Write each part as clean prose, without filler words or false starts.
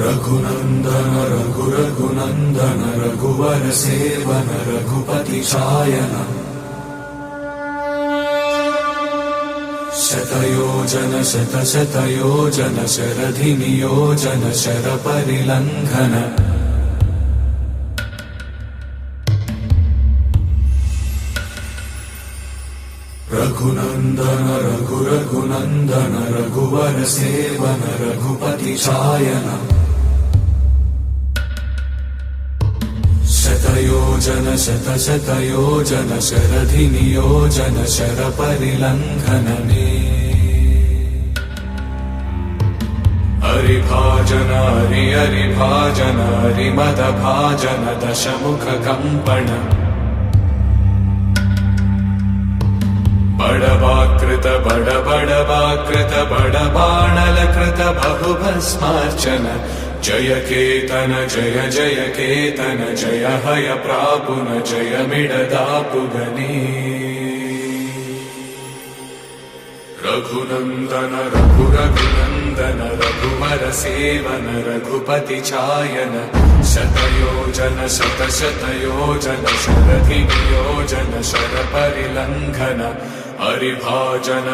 रघुनंदन रघुनंदन रघुवर seven Raghupati Shayan शतयोजन शतशतयोजन शरधि नियोजन sir परिलंघन Raghunandan Raghunandan रघुवर seven Raghupati Shayan शतयोजन शतशतयोजन शरधि नियोजन sir परिलंघन हरिभाजन हरिभाजन हरिमद भाजन दशमुख कंपन बड़वाकृत बड़वाकृत बड़बाणलकृत बहुभस्मार्चन जय केतन जय जय केतन जय हय प्रापुन जय मिडदापुगनी रघुनंदन रघुनंदन रघुवर सेवन रघुपति चायन शतयोजन शतशतयोजन शरधि नियोजन शर परिलंघन हरिभाजन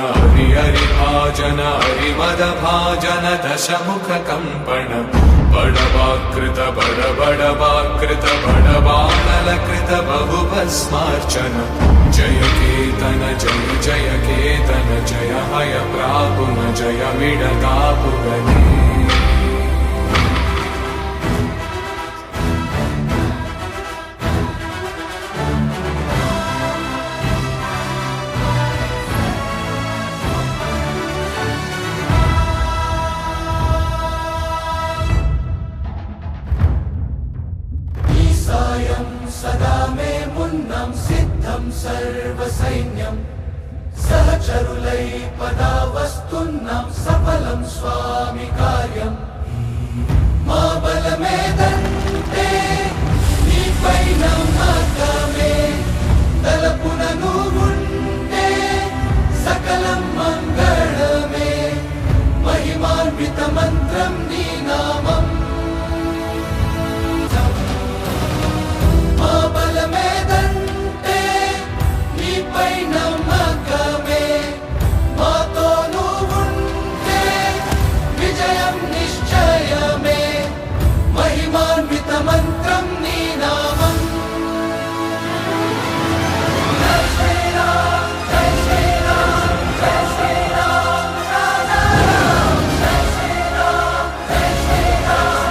हरिभाजन हरिमद भाजन दशमुख कंपन बड़वाकृत बड़वाकृत बड़बाणलकृत बहुभस्मार्चन जय केतन जय जय केतन जय हय प्रापुन जय मिडदापुगनी सदा मे मुन्नं सिद्धं सर्वसैन्यं सहचरुलै पदावस्तुन्नं सफलं स्वामि कार्यम् मा बलमेदन्ते నీపై నమ్మకమే తలపునను ఉంటే సకలం మంగళమే మహిమాన్విత మంత్రం నీ నామం బలమేదంటే నీపై నమ్మకమే మాతో నువ్వుంటే విజయం నిశ్చయమే మహిమాన్విత మంత్రం నీ నామం జై శ్రీరామ్ జై శ్రీరామ్ జై శ్రీరామ్ రాధా జై శ్రీరామ్ జై శ్రీరామ్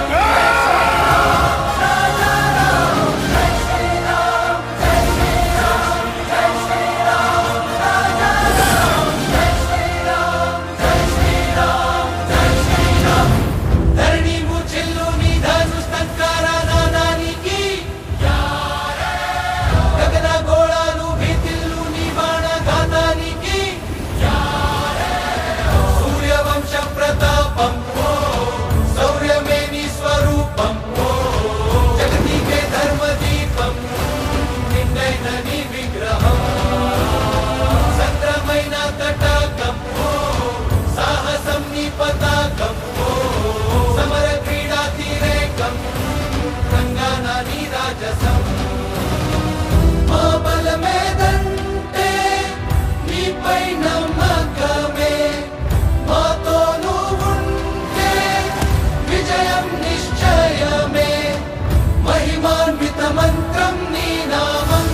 మంత్రం నీ నామం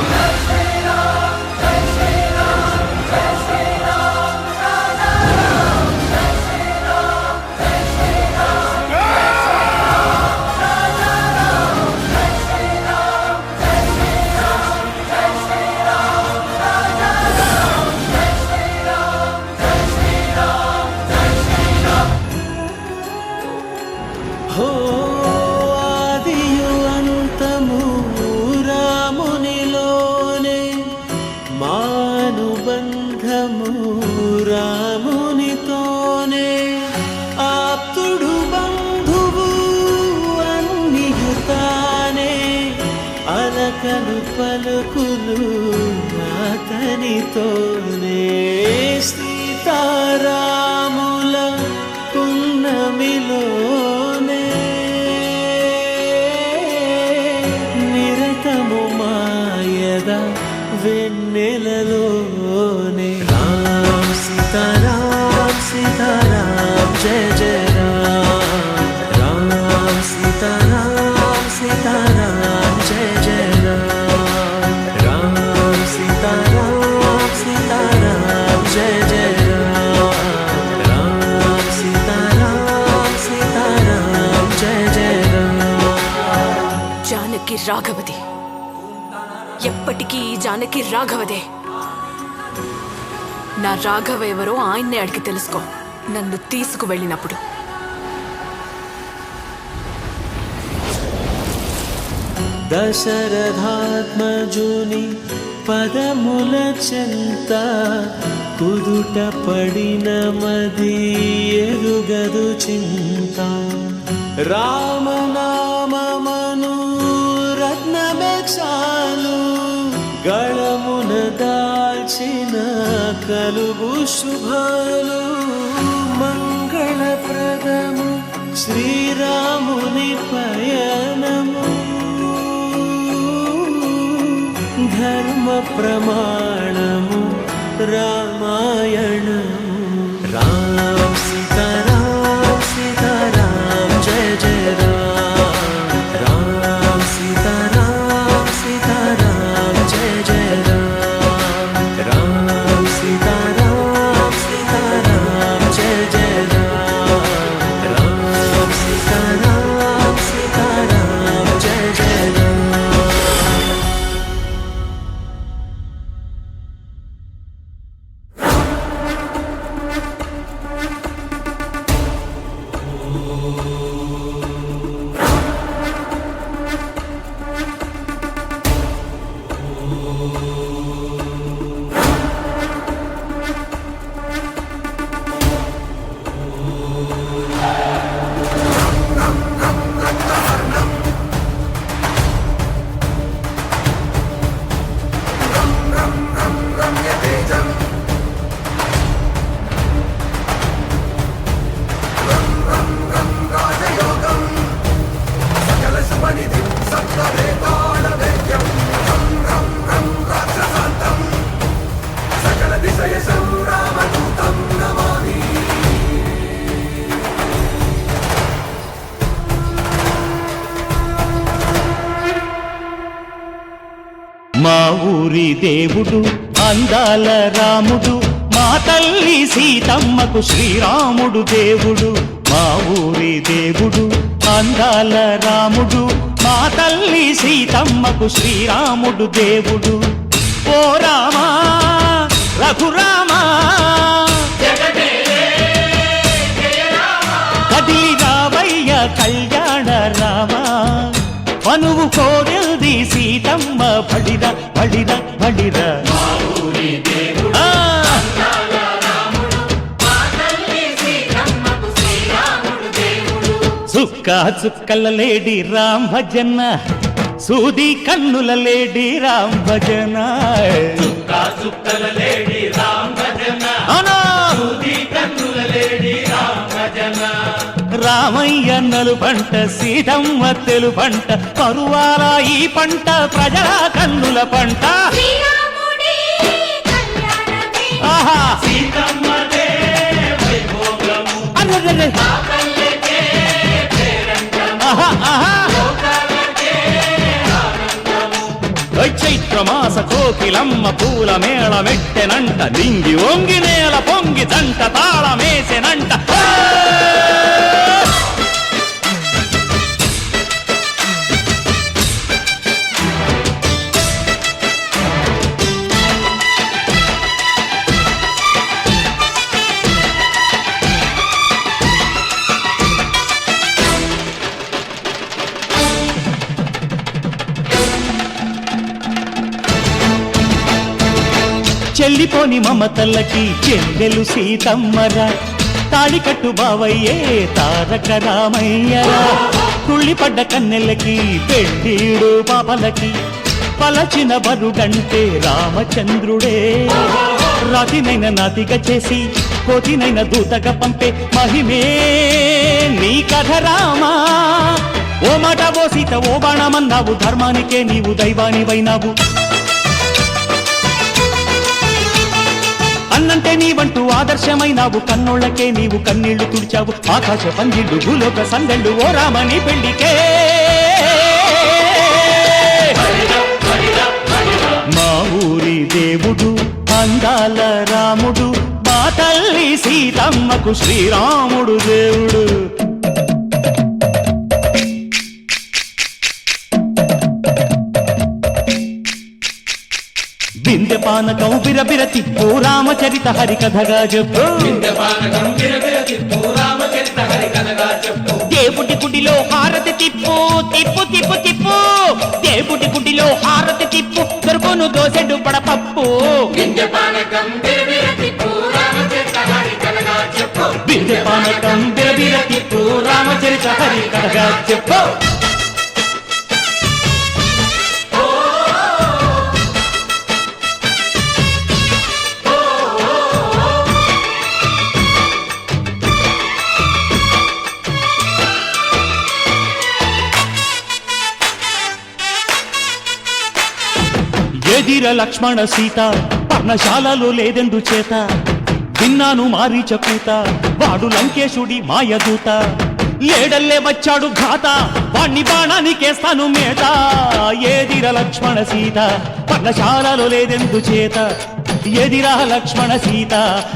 జై శ్రీరామ్ జై శ్రీరామ్ జై శ్రీరామ్ రాధా జై శ్రీరామ్ జై శ్రీరామ్ జై శ్రీరామ్ రాధా జై శ్రీరామ్ జై శ్రీరామ్ జై శ్రీరామ్ రాధా జై శ్రీరామ్ జై శ్రీరామ్ జై శ్రీరామ్ హో మానుబంధము రామునితోనే ఆప్తుడు బంధువు అన్నియుతానే అలకలు పలుకులు అతనితోనే సీతారాముల పుణ్య వెలుగులోనే నిరతము మాయద వెన్నెలలోనే రామ్ సీతారాం సీతారాం జయ జయ రామ్ రామ్ సీతారాం సీతారాం జయ జయ రామ్ సీతారాం సీతారాం జయ జయ రామ్ సీతారాం సీతారాం జయ జయ జానకి రాఘవది, ఎప్పటికీ ఈ జానకి రాఘవదే. నా రాఘవ ఎవరో ఆయన్నే అడిగి తెలుసుకో నన్ను తీసుకువెళ్ళినప్పుడు. దశరథాత్మజుని పదముల చెంత కుదుట పడిన మది ఎరుగదు చింత. రామనామమను రత్నమే చాలు, గళమున దాల్చిన కలుగు శుభాలు. మంగళప్రదము శ్రీరాముని పయనము, ధర్మ ప్రమాణము రామాయణము. రామ్ సీతారాం సీతారాం జయ జయ రామ్ రామ్ సీతారాం సీతారాం జయ జయ రామ్ సీతారాం సీతారాం జయ జయ రామ్ సీతారాం సీతారాం జయ జయ మా ఊరి దేవుడు అందాల రాముడు, మా తల్లి సీతమ్మకు శ్రీరాముడు దేవుడు. మా ఊరి దేవుడు అందాల రాముడు, మా తల్లి సీతమ్మకు శ్రీరాముడు దేవుడు. ఓ రామా రఘురామా కదిలి రావయ్య కళ్యాణ రామా, మనువు కోరెల్ది సీతమ్మ బడిర బడిర బడిర. చుక్క చుక్కల లేడి రామ్ భజన, సూది కన్నుల లేడి రామ్ భజన. చుక్క చుక్కల లేడి రామ్ భజన, సూది కన్నుల లేడి రామ్ భజన. రామయ్య నలు పంట సీతమ్మ తెలు పంట, పరువాల ఈ పంట ప్రజల కన్నుల పంట. ఆహా సీతమ్మదే వైభోగము, ఆహా ఆహా చైత్రమాస కోకిలమ్మ పూల మేళ మెట్టెనంట, లింగి ఒంగి నేల పొంగి దంట తాళమేసెనంట. చెల్లిపోని మమతల్లకి చెల్లెలు సీతమ్మరా, తాళికట్టు బావయ్యే తారక రామయ్యరా. తుళ్ళిపడ్డ కన్నెలకి పెళ్ళీడు పాపలకి, పలచిన బరుడంటే రామచంద్రుడే. రాతినైన నాతిగా చేసి కోతినైన దూతగా పంపే మహిమే నీ కథ రామా. ఓ మాట ఓ సీత ఓ బాణమన్నావు, ధర్మానికే నీవు దైవానివైనావు. అన్నంటే నీవంటూ ఆదర్శమైనావు, కన్నోళ్ళకే నీవు కన్నీళ్లు తుడిచావు. ఆకాశ పందిళ్ళు భూలోక సందళ్ళు ఓ రామని పెళ్లికే. మా ఊరి దేవుడు అందాల రాముడు, మా తల్లి సీతమ్మకు శ్రీరాముడు దేవుడు. బిందె పానకం బిరబిర తిప్పు రామచరిత హరికథగా చెప్పు. దేవుడి గుడిలో హారతి తిప్పు తిప్పు తిప్పు తిప్పు. దేవుడి గుడిలో హారతి తిప్పు, దొరుకును దోసెడు పడపప్పు. బిందె పానకం బిరబిర తిప్పు రామచరిత హరికథగా చెప్పు. ఎదిర లక్ష్మణ సీత పర్ణశాలలో లేదెందు చేత, విన్నాను మారీచ కూత వాడు లంకేశుడి మాయదూత. లేడల్లే వచ్చాడు ఘాత, వాణ్ణి బాణానికేస్తాను మేత. ఎదిర లక్ష్మణ సీత పర్ణశాలలో లేదెందు చేత, ఎదిరా లక్ష్మణ సీత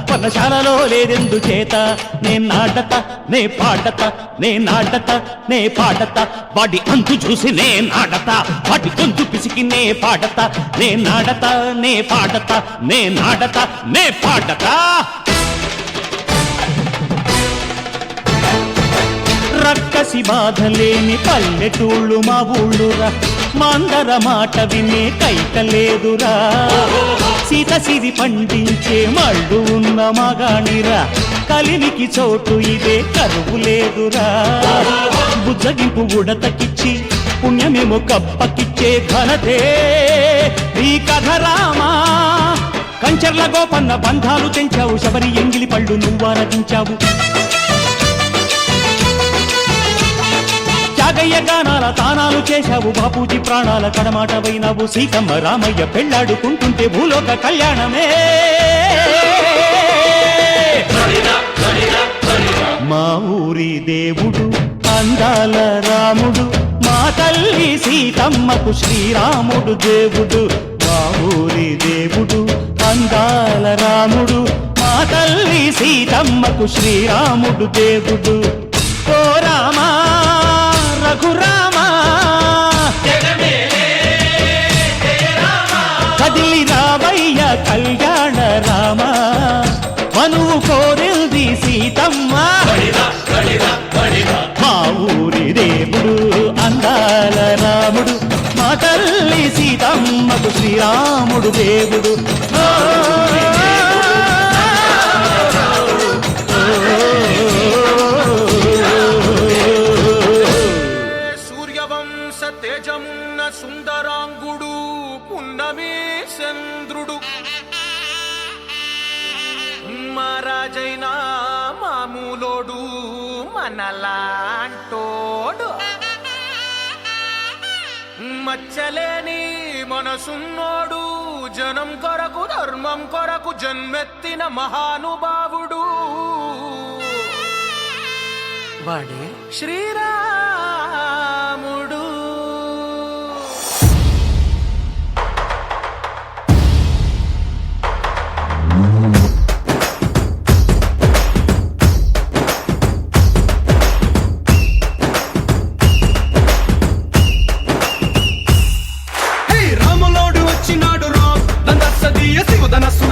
పర్ణశాలలో లేదెందు చేత. నే నాటత నే పాడత నే నాటత నే పాడత, వాడి అంతు చూసి నే నాడత, వాడి గొంతు పిసికి నే పాడత. నే నాడత నే పాడత నే నాడత నే పాడత. రక్కసి బాధలేని పల్లెటూళ్ళు మా ఊళ్ళురా, మాందర మాట వినే కైకలేదురా. సీత సిరి పండించే మళ్ళు ఉన్న మగాణిరా, కలిమికి చోటు ఇదే కరువు లేదురా. బుజ్జగింపు ఉడతకిచ్చి పుణ్యమేమో కప్పకిచ్చే ఘనతే ఈ కథ రామా. కంచర్ల గోపన్న బంధాలు తెంచావు, శబరి ఎంగిలి పళ్ళు నువ్వారగించావు. త్యాగయ్య గానాల తానాలు చేశావు, బాపూజీ ప్రాణాల కడమాటవైనావు. సీతమ్మ రామయ్య పెళ్లాడుకుంటుంటే భూలోక కళ్యాణమే. మా ఊరి దేవుడు అందాల రాముడు, మా తల్లి సీతమ్మకు శ్రీరాముడు దేవుడు. మా ఊరి దేవుడు అందాల రాముడు, మా తల్లి సీతమ్మకు శ్రీరాముడు దేవుడు. ఓ రామా రఘురామా కదిలి రావయ్య కళ్యాణ రామ, మనువు కోరింది సీతమ్మ. మా ఊరి దేవుడు అందాల రాముడు, మా తల్లి సీతమ్మకు శ్రీరాముడు దేవుడు. తేజమున్న సుందరాంగుడు పున్నమి చంద్రుడు, మహారాజైన మామూలోడు మనలాంటోడు. మచ్చలేని మనసున్నోడు, జనం కొరకు ధర్మం కొరకు జన్మెత్తిన మహానుభావుడు. వాడే శ్రీరాముడు. రాములోడు వచ్చినాడు రో, దందస్సదీయ శివధనస్సు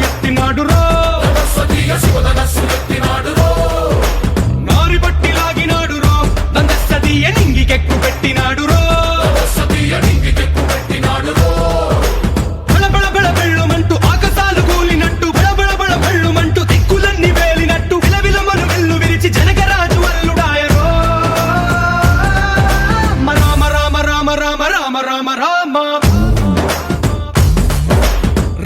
ఎత్తినాడు రో. నారి బట్టి లాగినాడు రో, దందస్సదీయ నింగికెక్కు పెట్టినాడు రో. బళబళ బళ బెళ్ళుమంటూ ఆకాశాలు కూలినట్టు, బళబళ బళ బెళ్ళుమంటూ దిక్కులన్నీ వేలినట్టు, విలవిలమను వెల్లు విరిచి జనకరాజు అల్లుడాయరో. రామ రామ రామ రామ రామ రామ రామ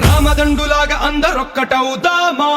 రామదండులాగా అందరొక్కటవుదామా.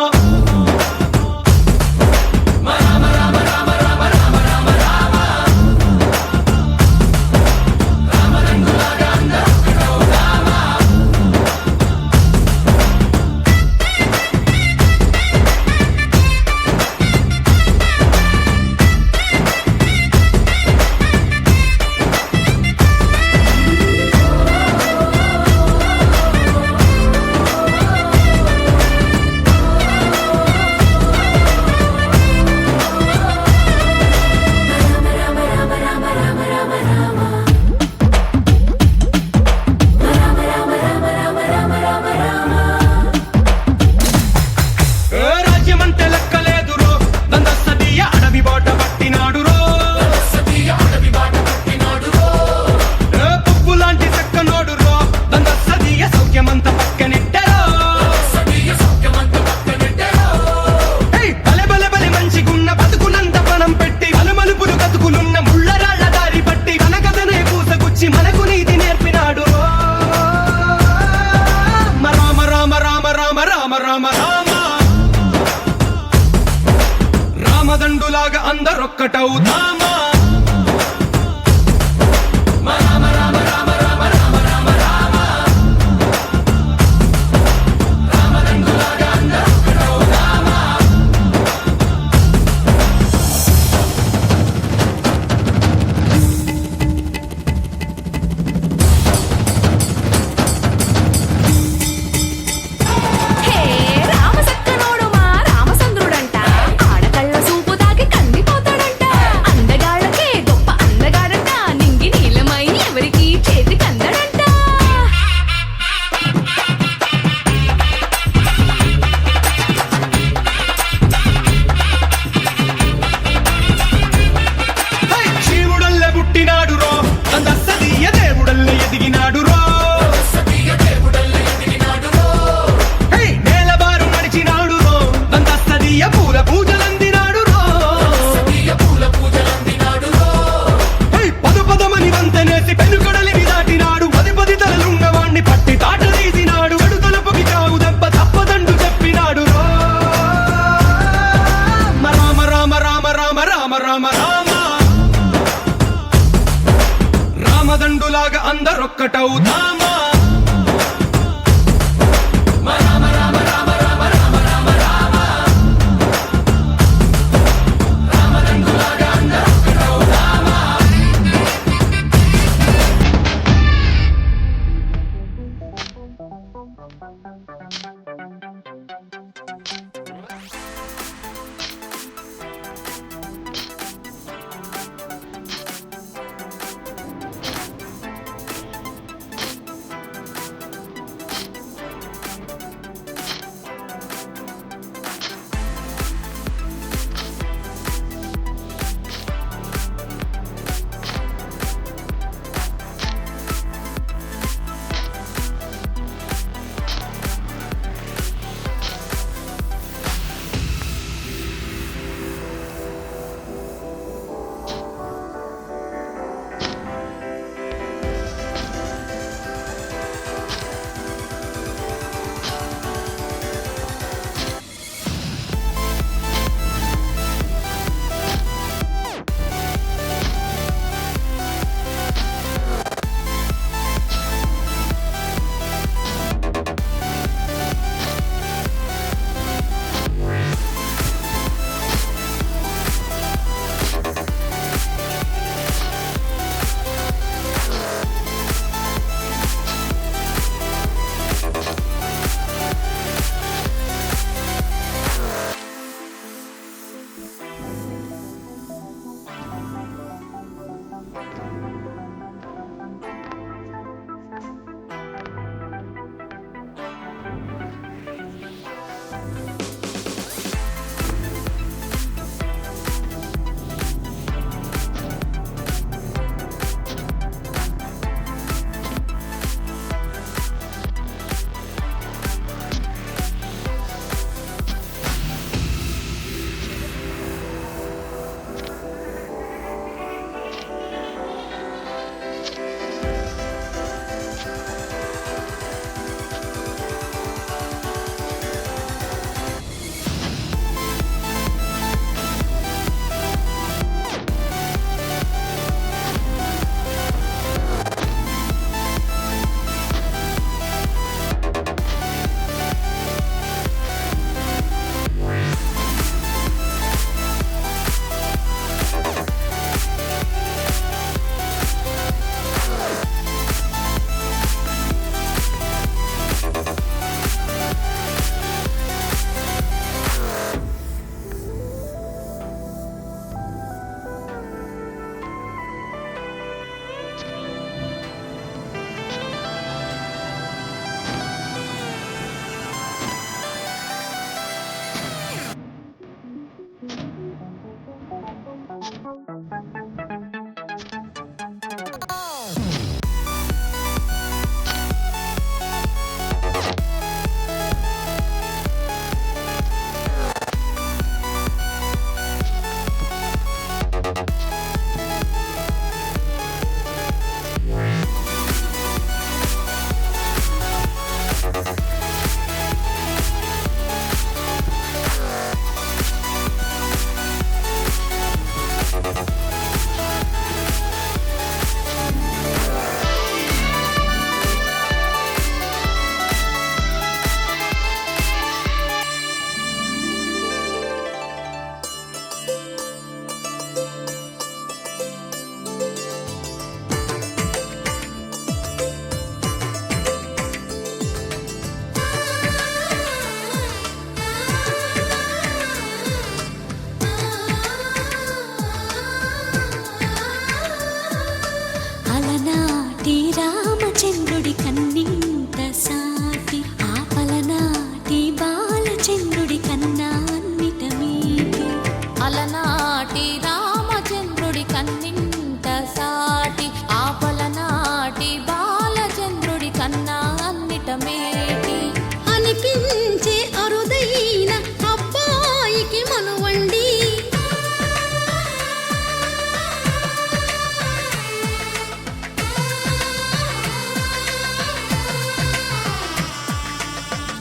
రామనందులాగా అందరొక్కటవుదామా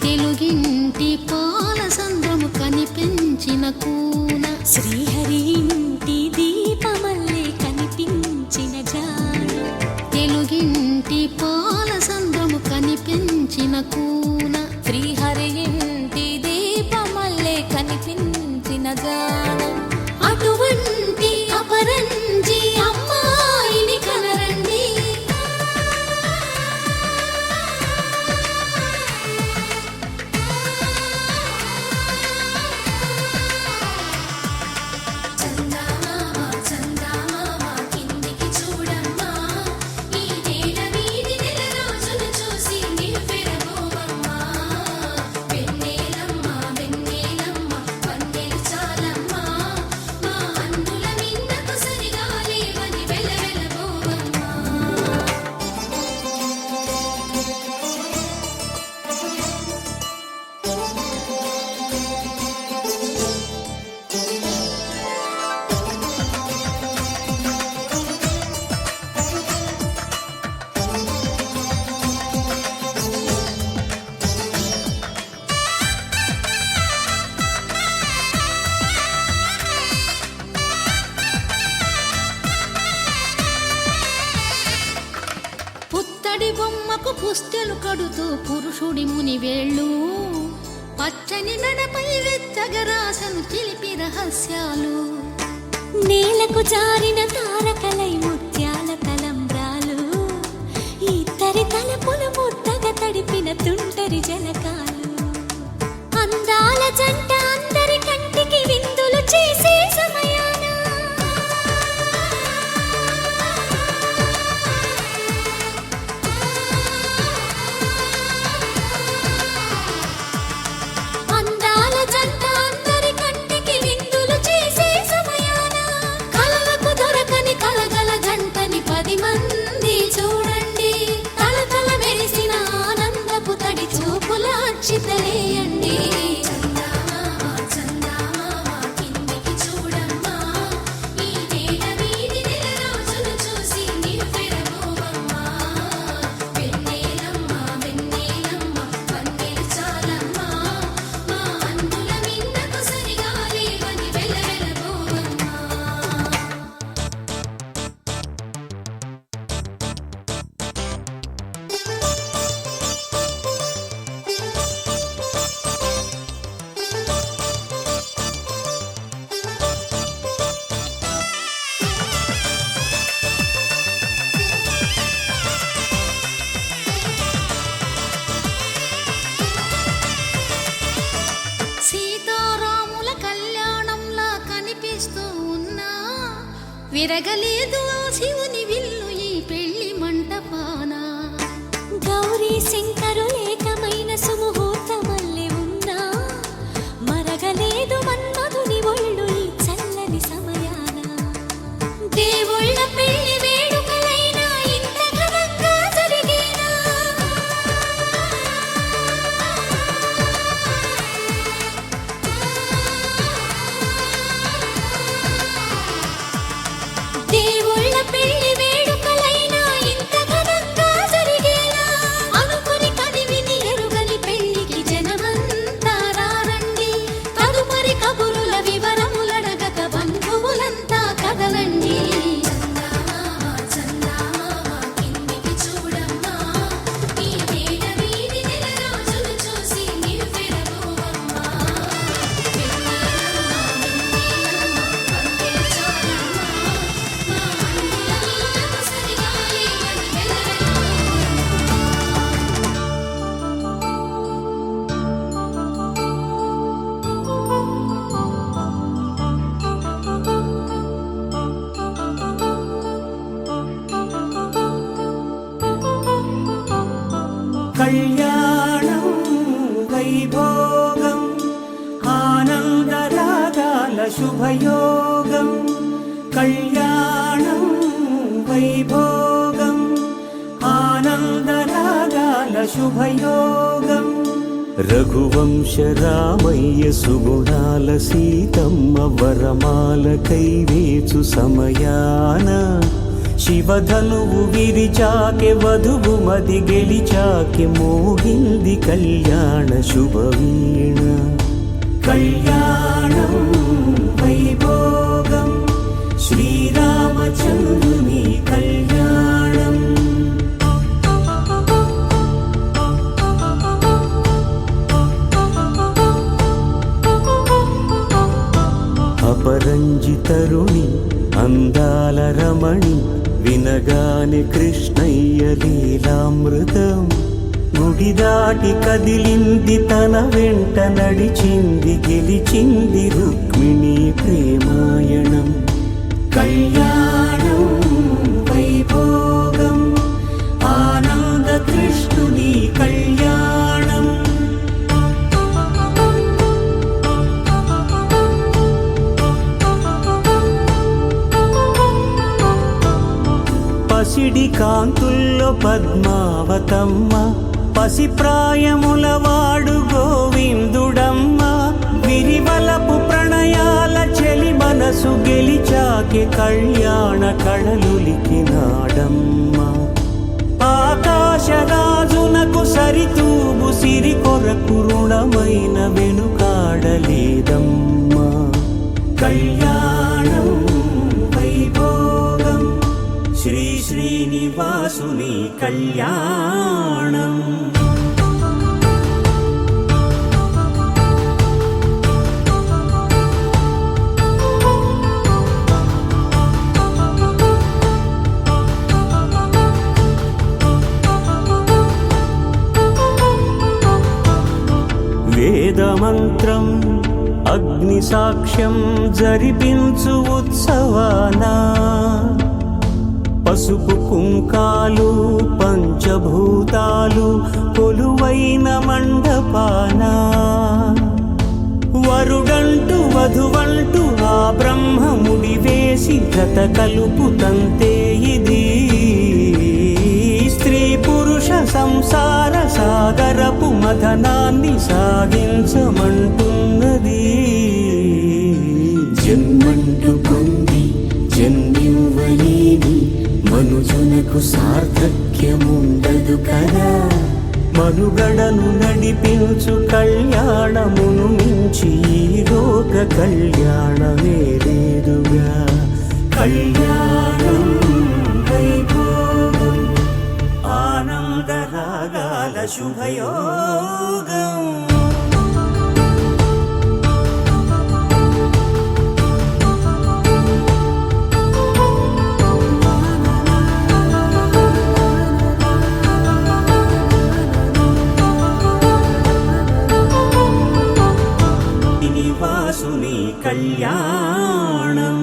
తెలుగింటి పాల సంద్రము కనిపించిన కూన శ్రీహరి ఇంటి దీపమల్లే కనిపించిన జాన తెలుగింటి పాల సంద్రము కనిపించిన కూన శ్రీహరి ఇంటి దీపమల్లే కనిపించిన గానం అటువంటి అపరంజి అమ్మాయిని కనరండి చందమామ చందమామ కిందికి చూడమ్మా ఈ నేల వీధి నెల రోజులు చూసి నివ్వెరబోవమ్మా వెన్నెలమ్మ వెన్నెలమ్మ వన్నెలు చాలమ్మా మా అన్నుల మిన్నకు సరిగా లేవని వెలవెలబోవమ్మా పుత్తడి బొమ్మకు పుస్తెలు కడుతూ పురుషుడి ముని వేళ్ళు పచ్చని నడపై వెచ్చగరాసను చిలిపి రహస్యాలు నేలకు జారిన తారకలై ముత్యాల తలంబ్రాలు ఇద్దరి తలపులు ముద్దగా తడిపిన తుంటరి జలకాలు అందాల జంట అందరి కంటికి విందులు చేసే సమయాన అందాల జంట అందరి కంటికి విందులు చేసే సమయాన కలలకు దొరకని కలగల జంటని 10 మంది చూడండి తలతల మెరిసిన ఆనందపు తడి చూపుల అక్షితలేయండి చందమామ చందమామ కిందికి చూడమ్మా ఈ నేల వీధి నెల రోజులు చూసి నివ్వెరబోవమ్మా వెన్నెలమ్మ వెన్నెలమ్మ వన్నెలు చాలమ్మా మా అన్నుల మిన్నకు సరిగా లేవని వెలవెలబోవమ్మా సీతారాముల కళ్యాణంలా కనిపిస్తూ ఉన్నా విరగలేదు ఆ శివుని విల్లు ఈ పెళ్లి మంటపాన గౌరీ శంకరు ఏకమైన సుముహూర్తమల్లె ఉన్నా మరగలేదు మన్మధుని ఒళ్ళు ఈ చల్లని సమయాన దేవుళ్ళ పెళ్లి వేడుకలైనా ఇంత ఘనంగా జరిగేనా దేవుళ్ళ పెళ్లి వేడుకలైనా ఇంత ఘనంగా జరిగేనా అనుకుని కనివిని ఎరుగని పెళ్లికి జనమంతా రారండి తదుపరి కబురుల వివరములడగక బంధువులంతా కదలండి చందమామ చందమామ కిందికి చూడమ్మా ఈ నేల వీధి నెల రోజులు చూసి నివ్వెరబోవమ్మా వెన్నెలమ్మ వెన్నెలమ్మ వన్నెలు చాలమ్మా మా అన్నుల మిన్నకు సరిగా లేవని వెలవెలబోవమ్మా కళ్యాణం వైభోగం ఆనందరాగాల శుభయోగం కళ్యాణం వైభోగం ఆనందరాగాల శుభయోగం రఘువంశ రామయ్య సుగుణాల సీతమ్మ వరమాల కైవేచు సమయాన శివధనువు విరిచాకె వధువు మది గెలిచాకె మోగింది కళ్యాణ శుభవీణ కళ్యాణం వైభోగం శ్రీరామచంద్రుని కళ్యాణం కలగని కృష్ణయ్య లీలామృతం గుడి దాటి కదిలింది తన వెంట నడిచింది గెలిచింది రుక్మిణి ప్రేమాయణం కళ్యాణం వైభోగం ఆనంద కృష్ణుని కళ్యాణం పసిడి కాంతుల్లో పద్మావతమ్మ పసిప్రాయముల వాడు గోవిందుడమ్మ విరివలపు ప్రణయాల చెలి మనసు గెలిచాకే కళ్యాణ కళలులికినాడమ్మ ఆకాశరాజునకు సరితూగు సిరి కొరకు రుణమైన వెనుకాడలేదమ్మా కళ్యాణం వైభోగం శ్రీ శ్రీనివాసుని కళ్యాణం వేదమంత్రం అగ్ని సాక్ష్యం జరిపించు ఉత్సవానా పసుపు కుంకాలు పంచభూతాలు కొలువైన మండపానా వరుడంటూ వధువంటూ ఆ బ్రహ్మముడి వేసి జత కలుపు తంతే ఇది స్త్రీ పురుష సంసార సాగరపు మథనాన్ని సాగించమంటున్నది జన్మంటూ పొంది జన్మివ్వలేని మనుజునకు సార్థక్యముండదు కదా మనుగడను నడిపించు కళ్యాణమును మించి ఈ లోక కళ్యాణమే లేదుగా కళ్యాణం వైభోగం ఆనందరాగాల శుభయోగం శ్రీనివాసుని కళ్యాణం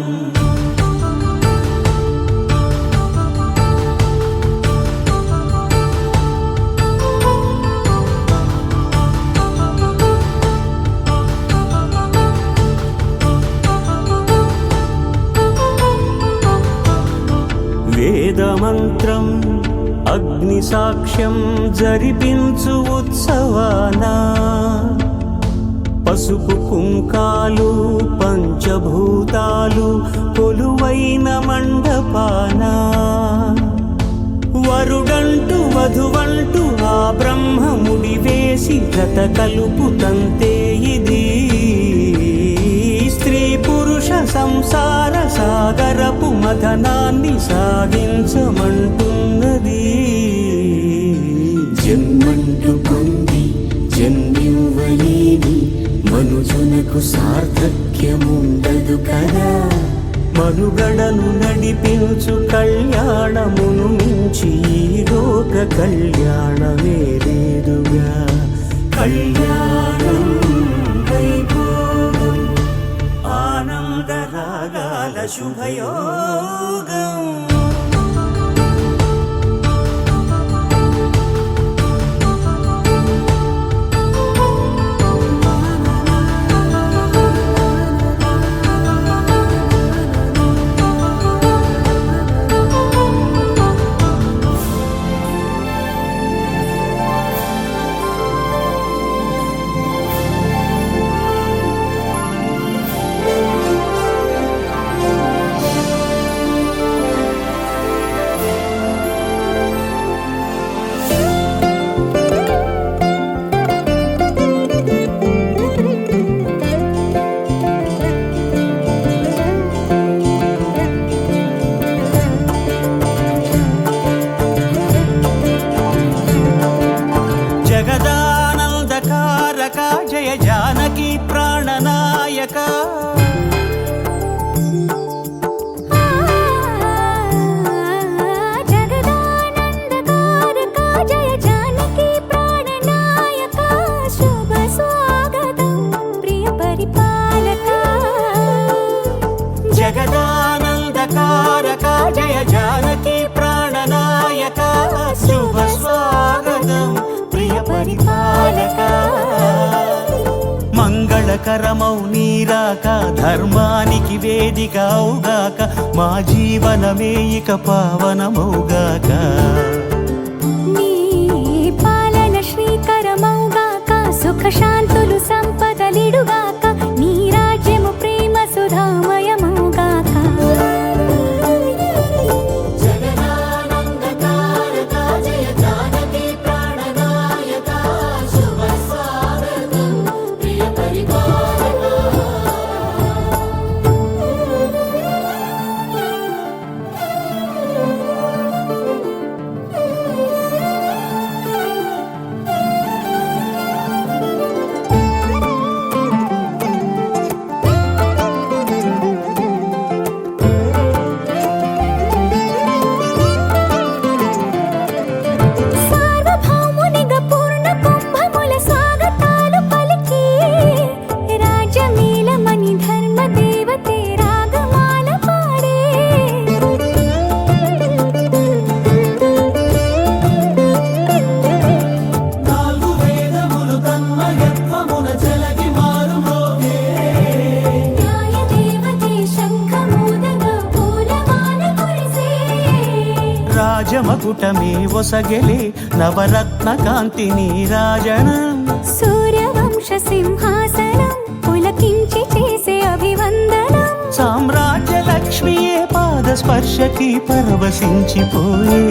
వేదమంత్రం అగ్ని సాక్ష్యం జరిపించు ఉత్సవానా పసుపు కుంకాలు పంచభూతాలు కొలువైన మండపానా వరుడంటూ వధువంటూ ఆ బ్రహ్మముడి వేసి జత కలుపు తంతే ఇది స్త్రీ పురుష సంసార సాగరపు మథనాన్ని సాగించమంటున్నది జన్మంటూ పొంది జన్మివ్వలేని మనుజునకు సార్థక్యముండదు కదా మనుగడను నడిపించు కళ్యాణమును మించి ఈ లోక కళ్యాణమే లేదుగా కళ్యాణం వైభోగం ఆనందరాగాల శుభయోగం పరిపాలక మంగళకరమౌ నీరాక ధర్మానికి వేదిక అవుగాక మా జీవనమే ఇక పావనమౌగాక నీ పాలన శ్రీకరమౌగాక సుఖ శాంతులు సంపదలిడుగాక నీ రాజ్యము ప్రేమ సుధామయమౌగాక రాజమకుటమే ఒసగెలే నవరత్న కాంతి నీరాజనం సూర్యవంశ సింహాసనం పులకించి చేసే అభివందనం సామ్రాజ్య లక్ష్మియే పాద స్పర్శకి పరవశించిపోయే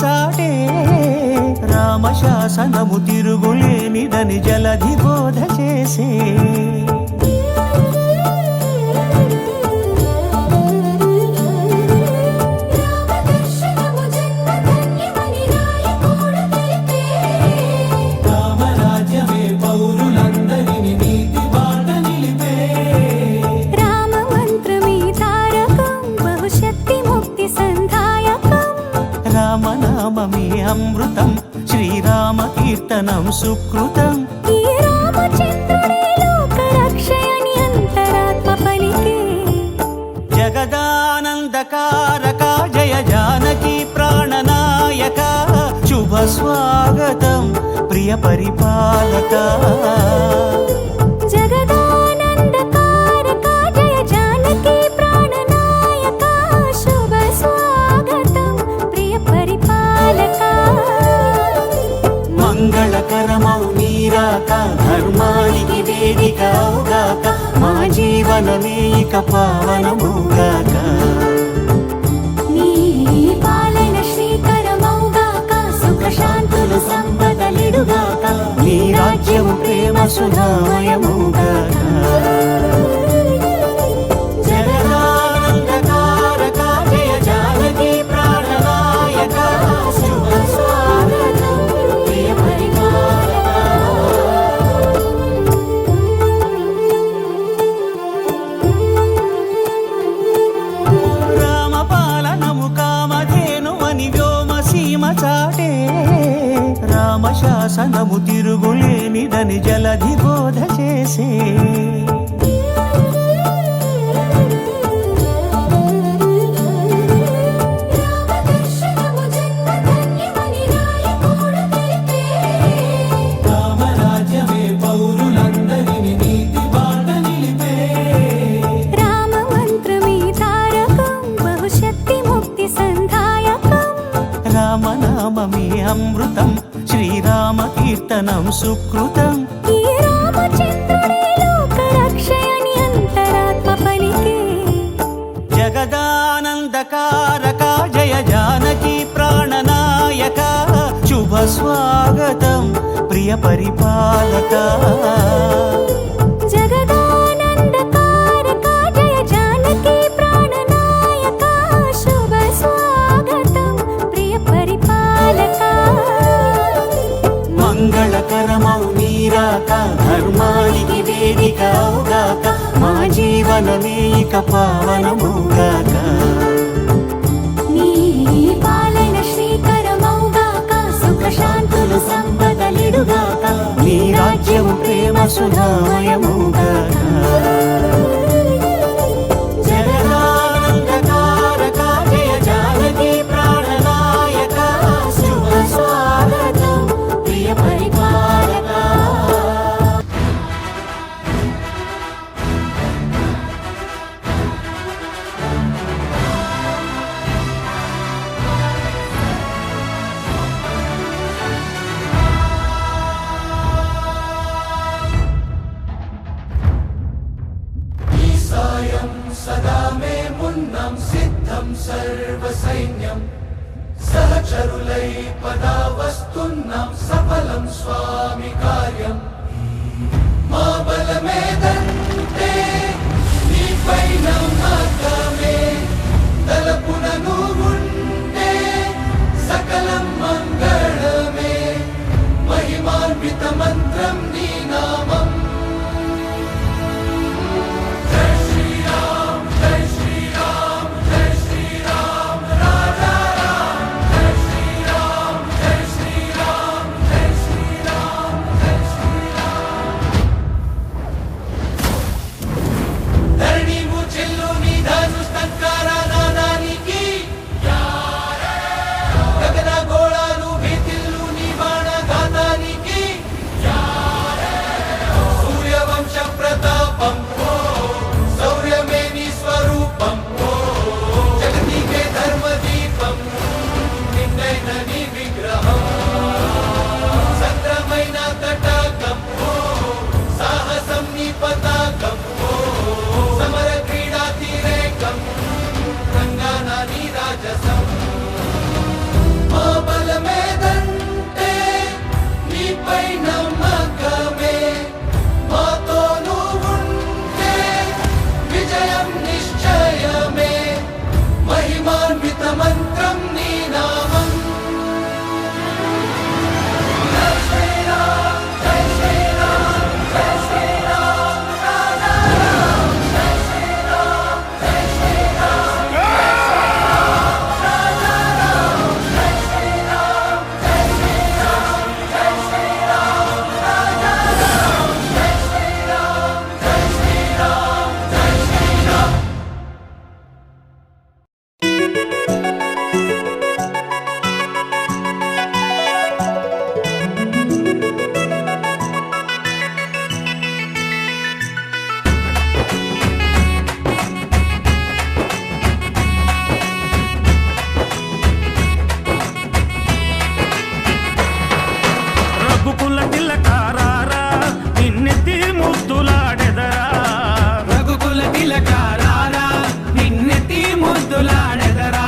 చాటే రామశాసనము తిరుగులేనిదని జలధి బోధ చేసే రామరాజ్యమే పౌరులందరినీ నీతి బాట నిలిపే రామ మంత్రమే తారకం బహుశక్తి ముక్తి సంధాయకం రామనామమే అమృతం శ్రీరామ కీర్తనం సుకృతం ఈ రామచంద్రుడే లోక రక్షయని అంతరాత్మ పలికే జగదానందకారక జయ జానకి ప్రాణనాయక శుభ స్వాగతం ప్రియ పరిపాలక జగదానందకారక జయ జానకి ప్రాణనాయక శుభ స్వాగతం ప్రియ పరిపాలక మంగళకరమౌ నీరాక ధర్మానికి వేదిక అవుగాక మా జీవనమే ఇక పావనమౌగాక నీ పాలన శ్రీకరమౌగాక సుఖ శాంతులు సంపదలిడుగాక నీ రాజ్యము ప్రేమ సుధామయమౌగాక జగదానందకారక జయ జానకి ప్రాణనాయక శుభ స్వాగతం ప్రియ పరిపాలక రామపాలనము కామధేనువని వ్యోమసీమ చాటే రామశాసనము తిరుగులేనిదని జలధి బోధ చేసే రామరాజ్యమే పౌరులందరినీ నీతి బాట నిలిపే రామ మంత్రమే తారకం బహుశక్తి ముక్తి సంధాయకం రామనామమే అమృతం శ్రీరామ కీర్తనం సుకృతం ఈ రామచంద్రుడే లోక రక్షయని అంతరాత్మ పలికే జగదానందకారక జయ జానకి ప్రాణనాయక స్వాగతం ప్రియ పరిపాలక జగదానందకారక జయ జానకి ప్రాణనాయక శుభ స్వాగతం ప్రియ పరిపాలక మంగళకరమౌ నీరాక ధర్మానికి వేదిక అవుగాక మా జీవనమే ఇక పావనమౌగాక నీ పాలన శ్రీకరమౌగాక సుఖ శాంతులు సంపదలిడుగాక నీ రాజ్యము ప్రేమ సుధామయమౌగాక జగదానందకారక జయ జానకి ప్రాణనాయక శుభ స్వాగతం ప్రియ పరిపాలక सदा मे मुन्नं सिद्धं सर्वसैन्यं सहचरुलै पदावस्तुन्नं सफलं स्वामि कार्यम् मा बलमेदन्ते నీపై నమ్మకమే తలపునను ఉంటే సకలం మంగళమే మహిమాన్విత మంత్రం నీ నామం రఘుకుల తిలకారా నిన్నెత్తి ముద్దులాడెదరా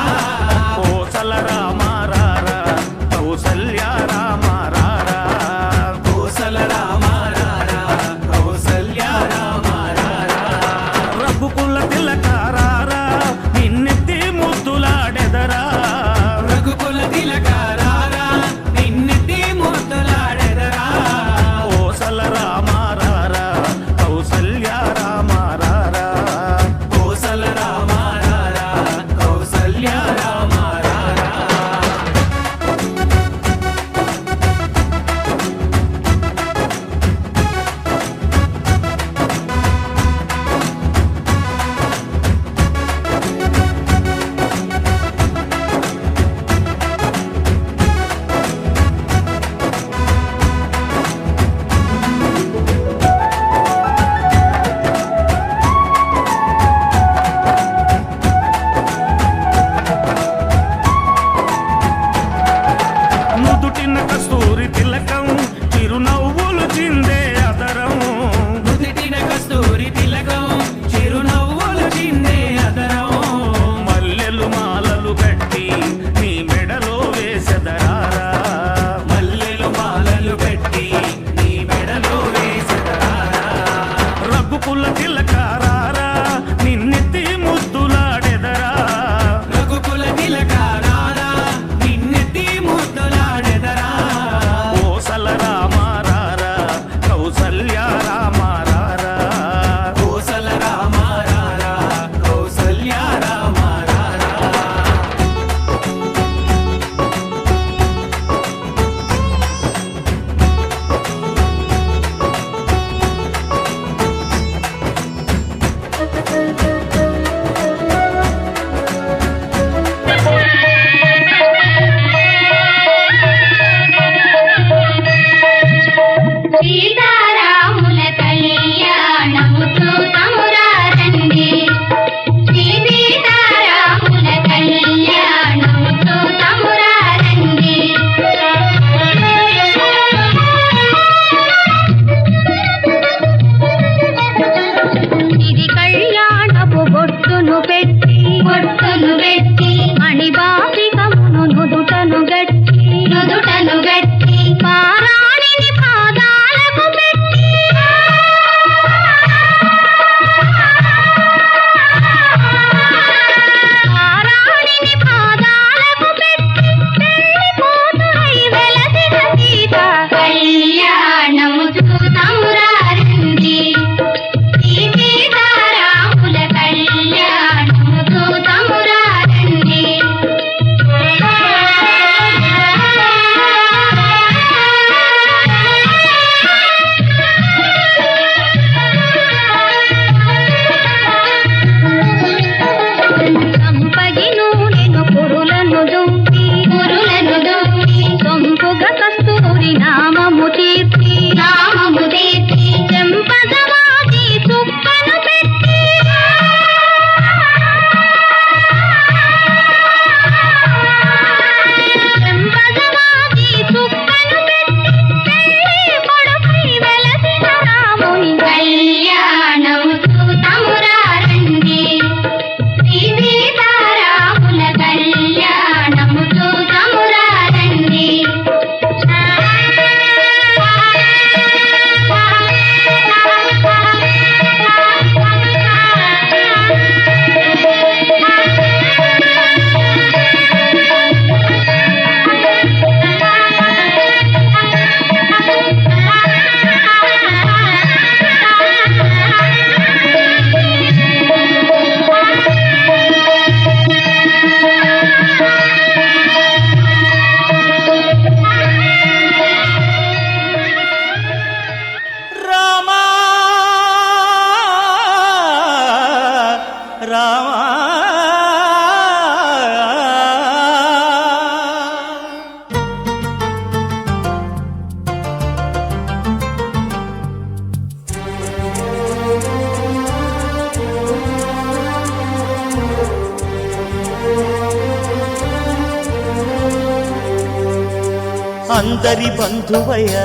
అందరి బంధువయ్య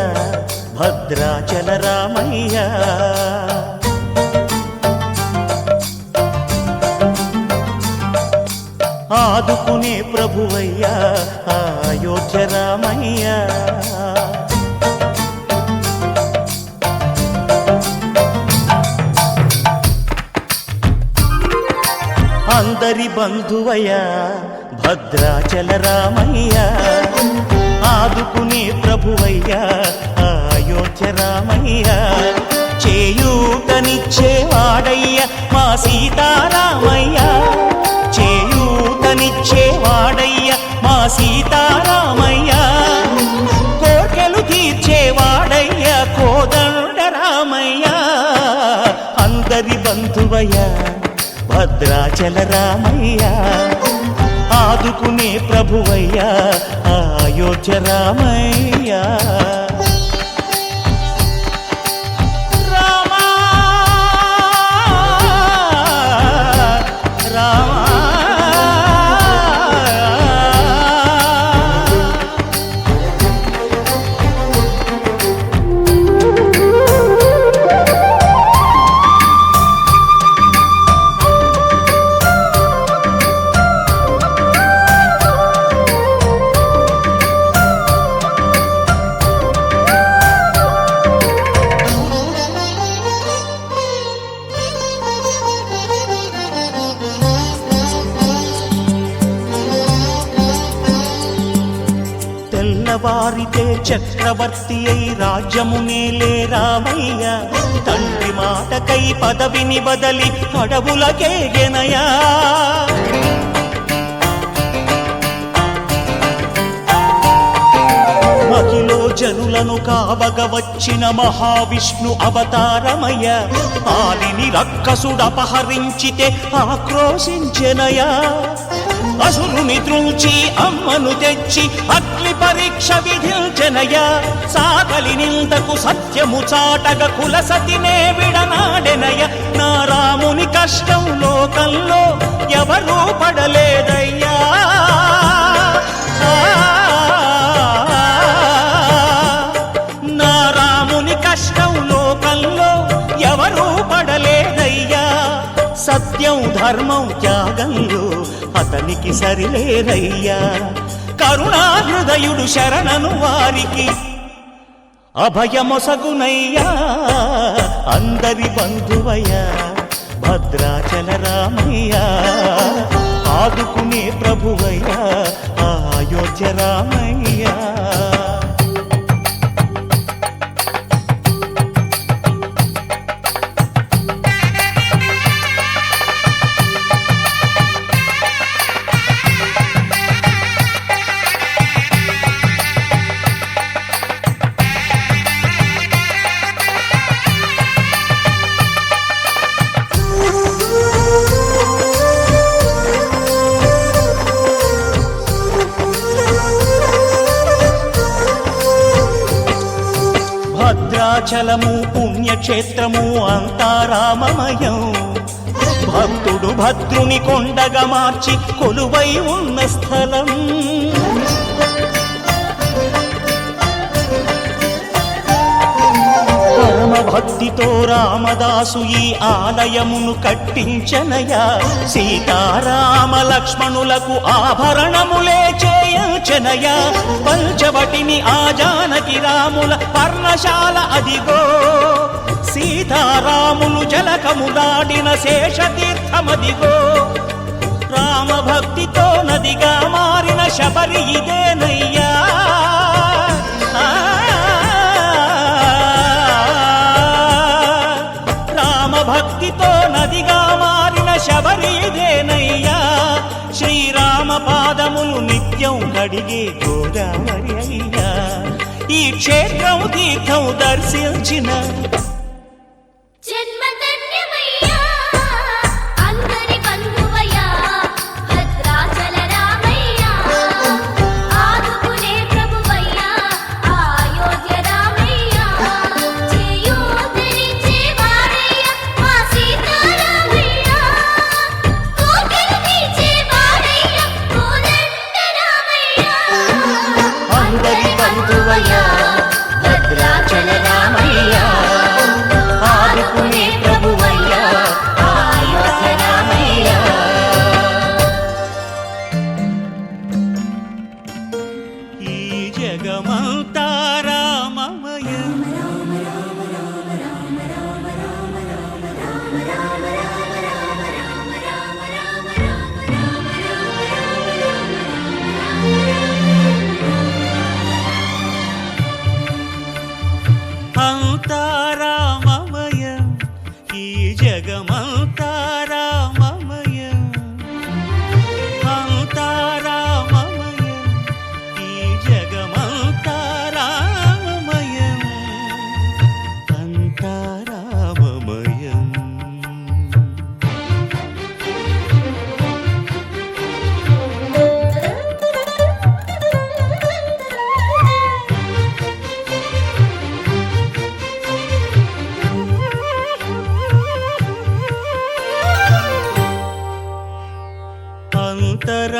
భద్రాచల రామయ్య ఆదుకునే ప్రభువయ్య అయోధ్య రామయ్య అందరి బంధువయ్య భద్రాచల రామయ్య ఆదుకునే ప్రభువయ్య అయోధ్య రామయ్య చేయూతనిచ్చేవాడయ్య మా సీతారామయ్య చేయూతనిచ్చేవాడయ్య మా సీతారామయ్య కోర్కెలు తీర్చేవాడయ్య కోదండ రామయ్య అందరి బంధువయ్య భద్రాచల రామయ్య ఆదుకునే ప్రభువయ్య అయోధ్య రామయ్య తెల్లవారితే చక్రవర్తి అయి రాజ్యమునేలే రామయ్య తండ్రి మాటకై పదవిని బదలి అడవులకేగెనయా మహిలో జనులను కావగ వచ్చిన మహావిష్ణు అవతారమయ్య ఆలిని రక్కసుడపహరించితే ఆక్రోశించెనయా అసురుని త్రుంచి అమ్మను తెచ్చి అగ్ని పరీక్ష విధించెనయ్యా సాగలి నిందకు సత్యము చాటగ కులసతినే విడనాడెనయ్య నా రాముని కష్టం లోకంలో ఎవరూ పడలేదయ్యా నా రాముని కష్టం లోకంలో ఎవరూ పడలేదయ్యా సత్యం ధర్మం త్యాగంలో అతనికి సరిలేరయ్యా కరుణా హృదయుడు శరణను వారికి అభయమొసగునయ్యా అందరి బంధువయ్య భద్రాచల రామయ్య ఆదుకునే ప్రభువయ్య అయోధ్య రామయ్య భద్రాచలము పుణ్యక్షేత్రము అంతా రామమయం భక్తుడు భద్రుని కొండగా మార్చి కొలువై ఉన్న స్థలం పరమ భక్తితో రామదాసు ఈ ఆలయమును కట్టించనయా సీతారామ లక్ష్మణులకు ఆభరణములే చేయించనయా పంచవటిని ఆ జానకి రాముల పర్ణశాల అదిగో సీతారాములు జలకములాడిన శేషతీర్థమదిగో రామభక్తితో నదిగా మారిన శబరి ఇదేనయ్యా రామభక్తితో నదిగా మారిన శబరి ఇదేనయ్యా శ్రీరామ పాదములు నిత్యం కడిగే గోదావరి అయ్యా ఈ క్షేత్రం తీర్థం దర్శించిన జన్మధన్యమయ్యా అందరి బంధువయ్యా భద్రాచల రామయ్యా ఆదుకునే ప్రభువయ్యా అయోధ్య రామయ్యా చేయూతనిచ్చేవాడయ్యా మా సీతారామయ్యా కోర్కెలు తీర్చేవాడయ్యా కోదండ రామయ్యా అందరి బంధువు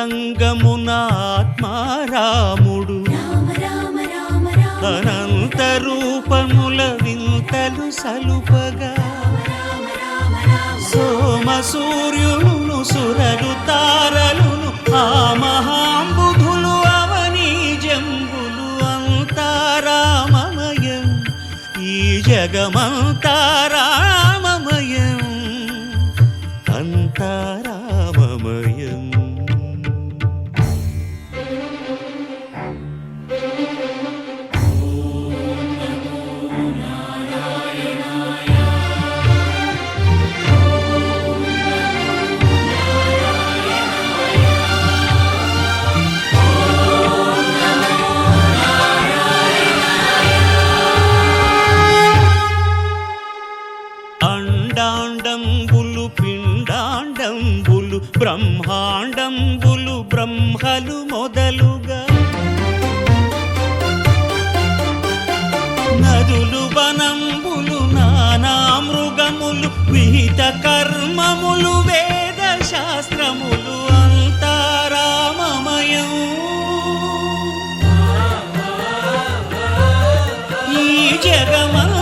అంతరంగమున ఆత్మారాముడు అనంత రూపముల వింతలు సలుపగా సోమ సూర్యులను సురలు తారలును ఆ మహాంబుధులు అవనీ జంబులు అంతారామమయం ఈ జగమంతారామమయం అంతారామమయం. అండాండంబులు పిండాండంబులు బ్రహ్మాండంబులు బ్రహ్మలు మొదలుగా నదులు వనంబులు నానా మృగములు విహిత కర్మములు వేద శాస్త్రములు అంతారామమయం ఈ జగమంతారామమయం.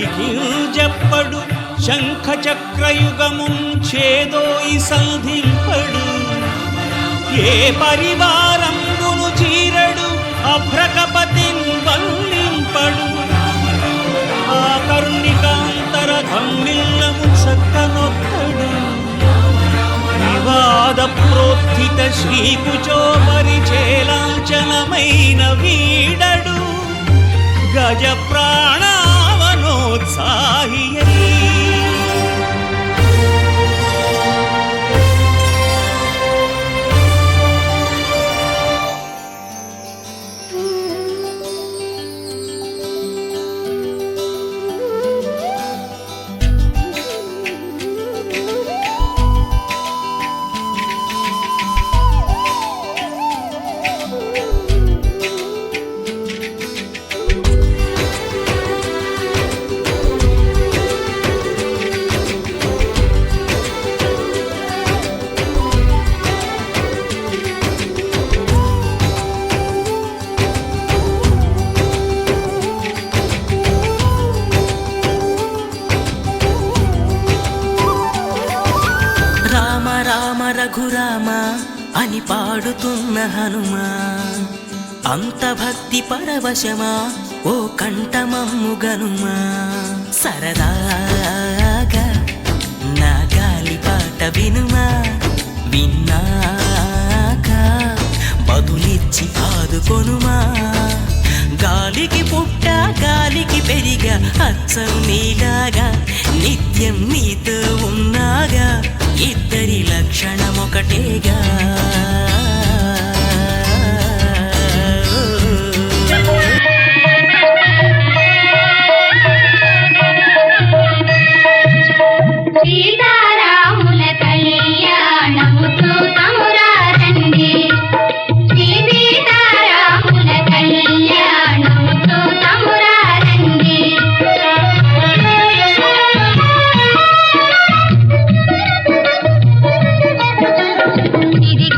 సిరికింజప్పడు శంఖ చక్రయుగముంచేదోయి సంధింపడు ఏ పరివారంబును చీరడు అభ్రకపతిన్ వల్లింపడు ఆ కర్ణికాంతర ధమ్మిల్లము చక్కనొక్కడు వివాద ప్రోత్థిత శ్రీకుచో పరిచేలాంచనమైన వీడడు గజ ప్రాణావనోత్సాహియై రఘురామ అని పాడుతున్న హనుమా అంత భక్తి పరవశమా ఓ కంఠమమ్ము గనుమా సరదాగా నా గాలి పాట వినుమా విన్నాక బదులిచ్చి ఆదుకొనుమా గాలికి పుట్ట గాలికి పెరిగా అచ్చం నీలాగా నిత్యం నీతో ఉన్నాగా ఇద్దరి లక్షణం ఒకటేగా సీతారాముల కళ్యాణము చూతమురారండి శ్రీ సీతారాముల కళ్యాణము చూతమురారండి ఇది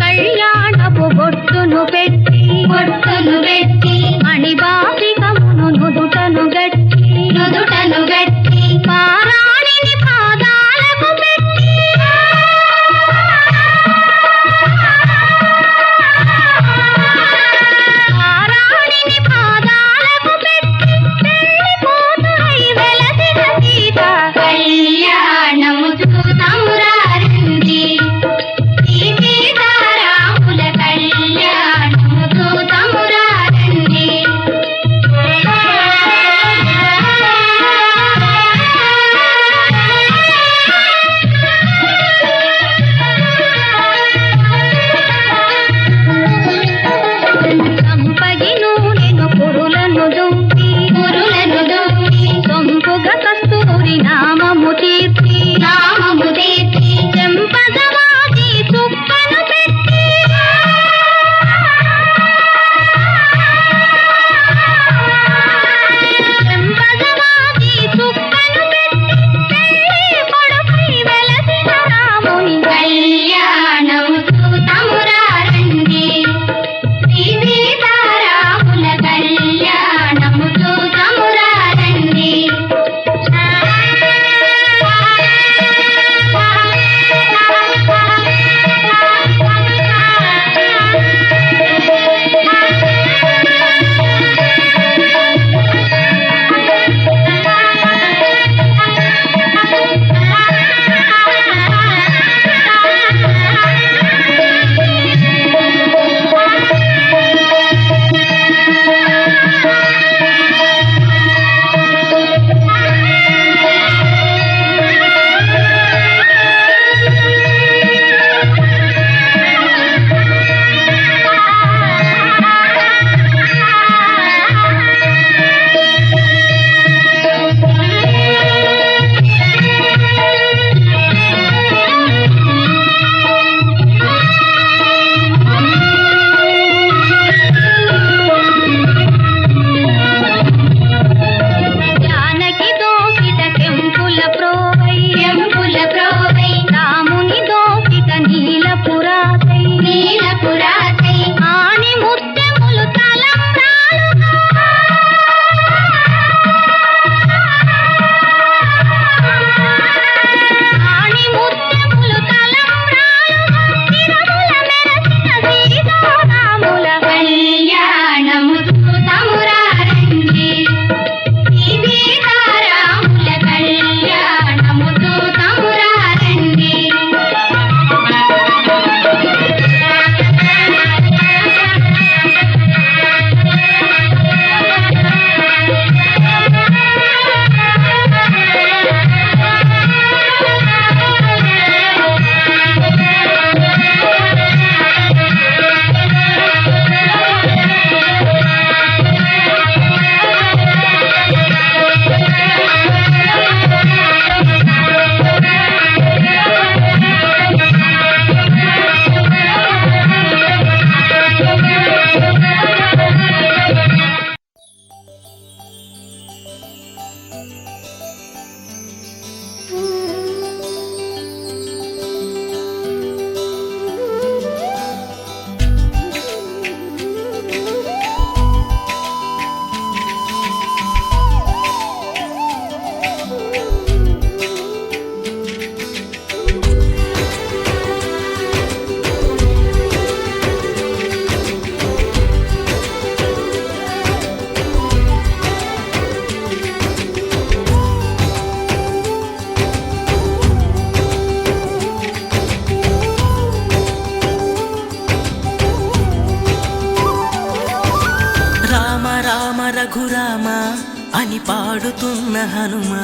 రఘురామ అని పాడుతున్న హనుమా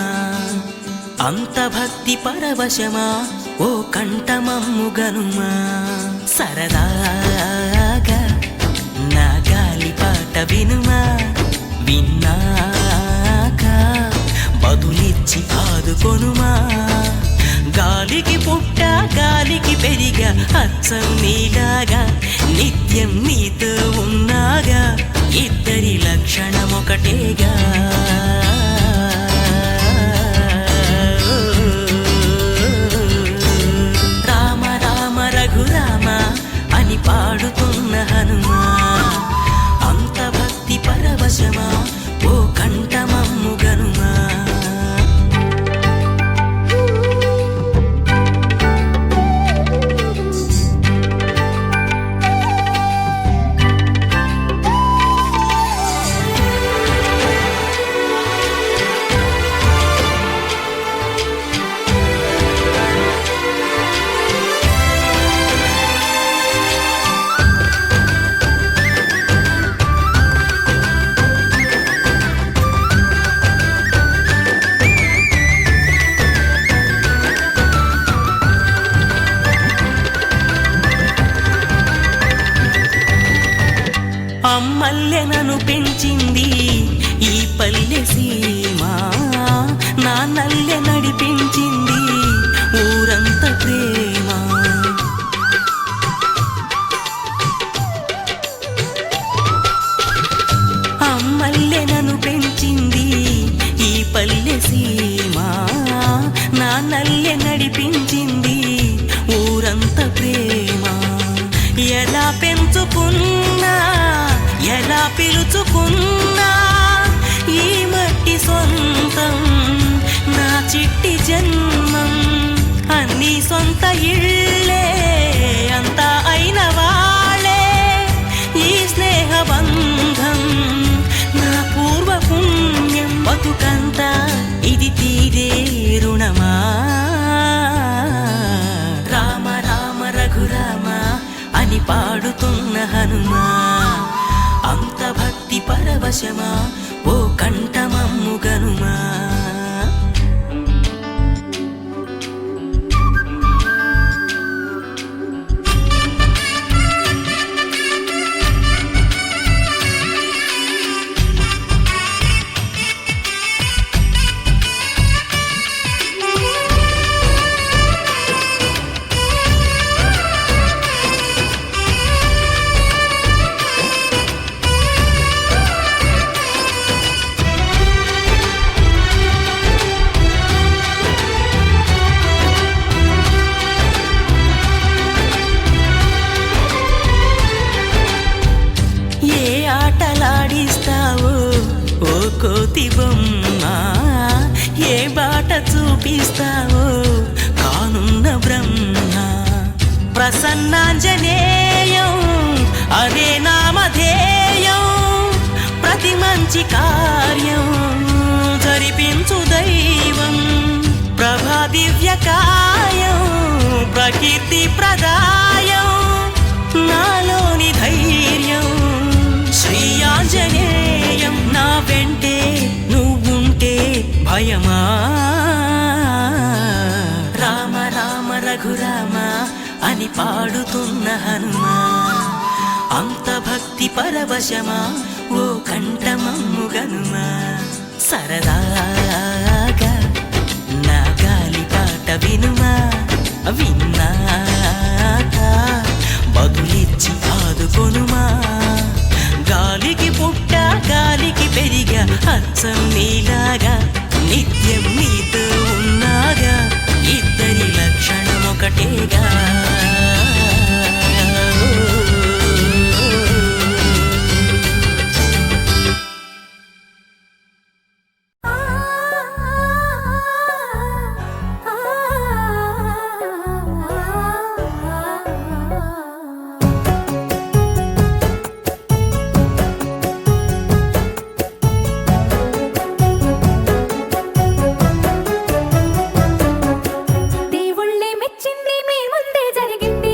అంత భక్తి పరవశమా ఓ కంఠమమ్ము గనుమా సరదాగా నా గాలి పాట వినుమా విన్నాక బదులిచ్చి ఆదుకొనుమా గాలికి పుట్ట గాలికి పెరిగా అచ్చం నీలాగా నిత్యం నీతో ఉన్నాగా ఇద్దరి లక్షణం ఒకటేగా రామ రామ రఘురామ అని పాడుతున్న హనుమా అంత భక్తి పరవశమా ఓ కంఠమమ్ము గనుమా అమ్మల్లెనను పెంచింది ఈ పల్లె సీమ నా నల్లె నడిపించింది ఊరంత ప్రేమ అమ్మల్లెనను పెంచింది ఈ పల్లె సీమ నా నల్లె నడిపించింది ఊరంత ప్రేమ ఎలా పెంచుకున్నా ఎలా పిలుచుకున్నా ఈ మట్టి సొంతం నా చిట్టి జన్మం అన్ని సొంత ఇళ్ళే అంతా అయిన వాళ్ళే ఈ స్నేహ బంధం నా పూర్వ పుణ్యం బతుకంతా ఇది తీరే రుణమా రామ రామ రఘురామ అని పాడుతున్న హనుమా అంత భక్తి పరవశమా ఓ కంఠమమ్ము గనుమా కోతి బొమ్మ ఏ బాట చూపిస్తావో కానున్న బ్రహ్మ ప్రసన్నాంజనేయం అదే నామధేయం ప్రతి మంచి కార్యం జరిపించు దైవం ప్రభా దివ్యకాయం ప్రకీర్తి ప్రదాయం నాలోని ధైర్యం శ్రీ ఆంజనేయం నా వెంటే నువ్వుంటే భయమా రామ రామ రఘురామ అని పాడుతున్న హనుమా అంత భక్తి పరవశమా ఓ కంఠమమ్ము గనుమా సరదాగా నా గాలి పాట వినుమా విన్నాక బదులిచ్చి ఆదుకొనుమా గాలికి పుట్ట గాలికి పెరిగా అచ్చం నీలాగా నిత్యం నీతో ఉన్నాగా ఇద్దరి లక్షణం ఒకటేగా దేవుళ్ళే మెచ్చింది మీ ముందే జరిగింది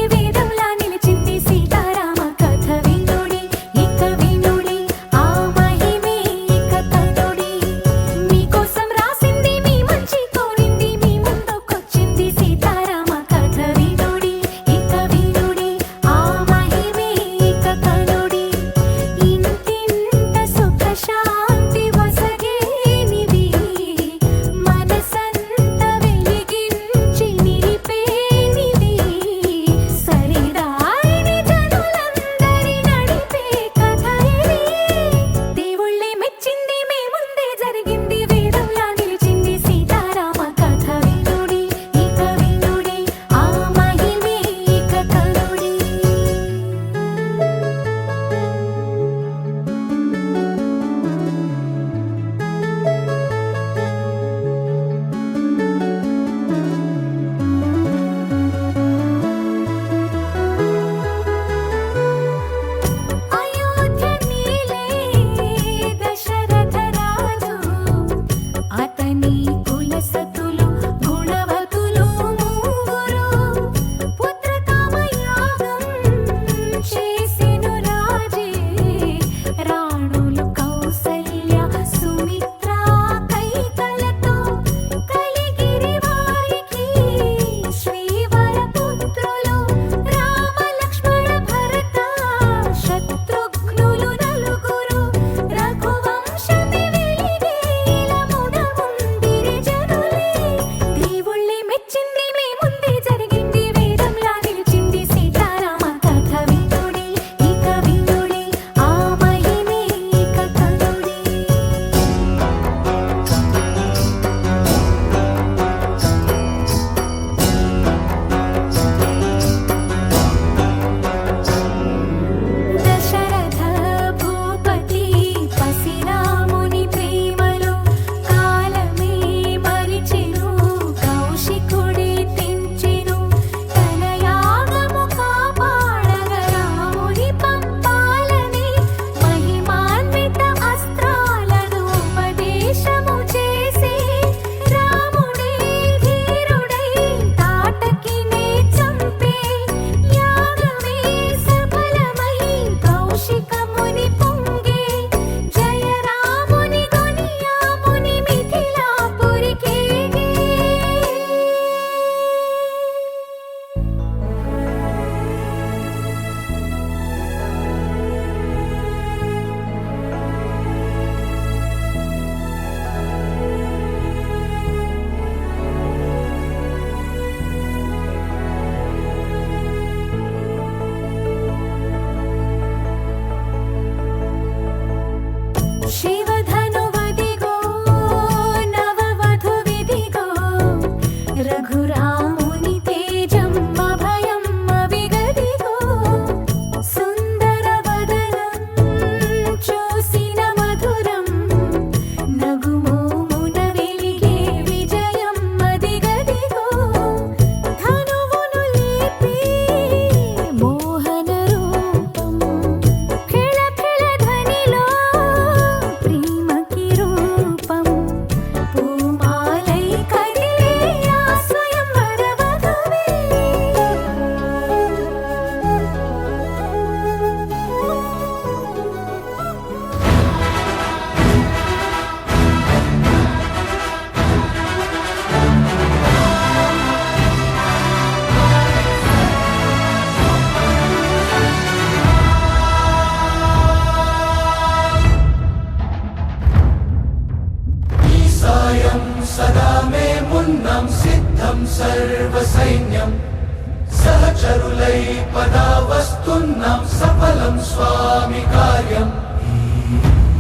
సఫలం స్వామి కార్యం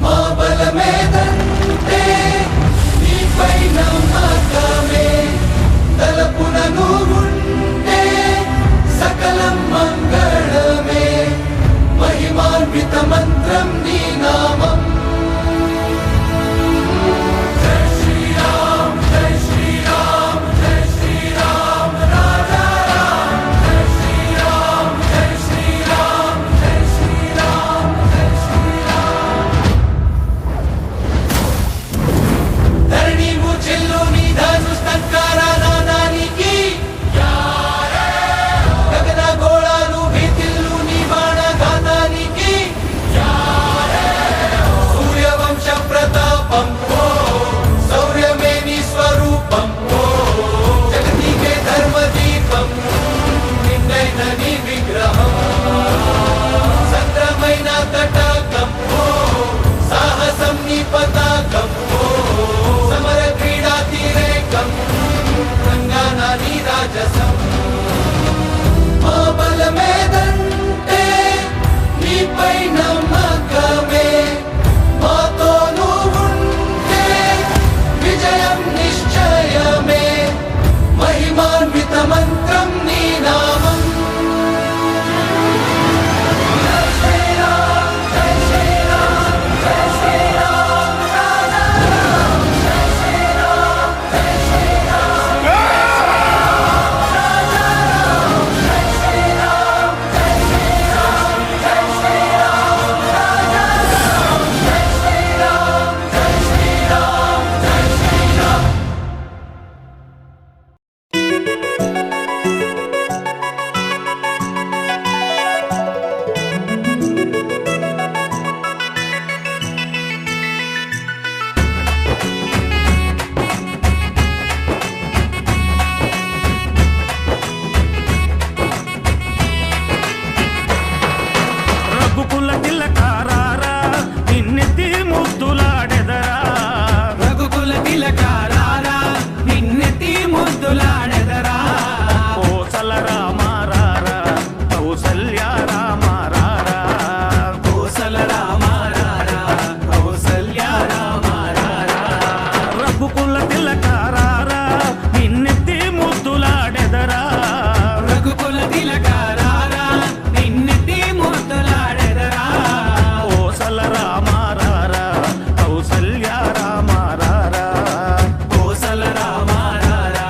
మా బలమేదంటే నీపై నమ్మకమే తలపున నువ్వుంటే సకలం మంగళమే మహిమాన్విత మంత్రం నీ నామం జై శ్రీరామ్ జై శ్రీరామ్ జై శ్రీరామ్ రాజా రామ్ జై శ్రీరామ్ జై శ్రీరామ్ జై శ్రీరామ్ జై శ్రీరామ్ ధరణి ముచెల్లు నీ ధనుస్తంకార నాదానికి గగన గోళాలు భీతిల్లు నీ బాణ ఘాతానికి సూర్యవంశ ప్రతాపం శౌర్యమే నీ స్వరూపం జగతికే ధర్మదీపం నిన్నైన నీ విగ్రహం సంద్రమైన తటాకం సాహసం నీ పతాకం సమర క్రీడా తీరేకం రంగానా నీ రాజసం మా బలమేదంటే నీపై నమ్మకమే మాతో నువ్వుంటే విజయం నిశ్చయమే మహిమాన్విత మంత్రం నీ నామం జై శ్రీరామ్ జై శ్రీరామ్ జై శ్రీరామ్ రాజా రామ్ జై శ్రీరామ్ జై శ్రీరామ్ రాజా రామ్ జై శ్రీరామ్ జై శ్రీరామ్ జై శ్రీరామ్ రాజా రామ్ జై శ్రీరామ్ జై శ్రీరామ్ జై శ్రీరామ్ రఘుకుల తిలకారారా నిన్నెత్తి ముద్దులాడెదరా రఘుకుల తిలకారారా నిన్నెత్తి ముద్దులాడెదరా కోసల రామారారా కౌసల్య రామారారా కోసల రామారారా కౌసల్య రామారారా రఘుకుల తిలకారారా నిన్నెత్తి ముద్దులాడెదరా రఘుకుల తిలకారారా నిన్నెత్తి ముద్దులాడెదరా కోసల రామారారా కౌసల్య రామారారా కోసల రామారారా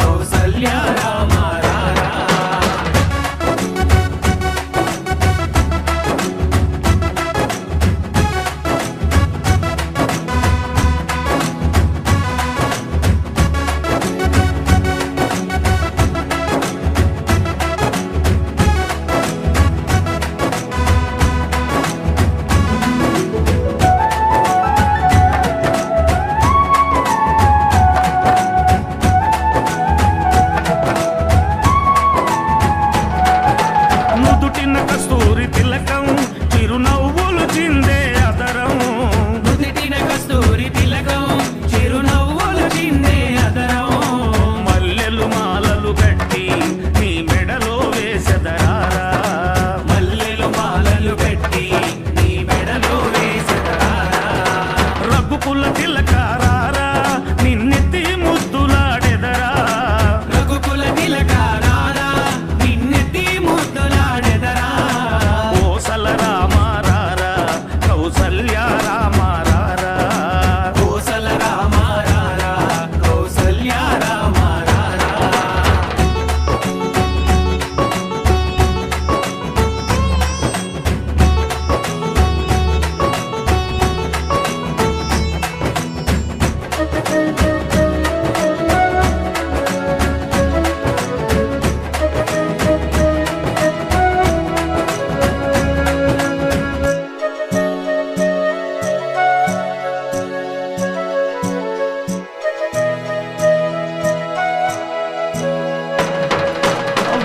కౌసల్య రామారారా నుదుటిన కస్తూరి తిలకం చిరునవ్వులు చిందే అదరం నుదిటిన కస్తూరి తిలకం చిరునవ్వులు చిందే అదరం మల్లెలు మాలలు కట్టి నీ మెడలో వేసెదరారా మల్లెలు మాలలు పెట్టి నీ మెడలో వేసెదరారా రఘుకుల తిలకారారా నిన్నెత్తి ముద్దులాడెదరా రఘుకుల తిలకారారా నిన్నెత్తి ముద్దులాడెదరా కోసల రామారారా కౌసల్య రామారారా కోసల రామారారా కౌసల్య రామారారా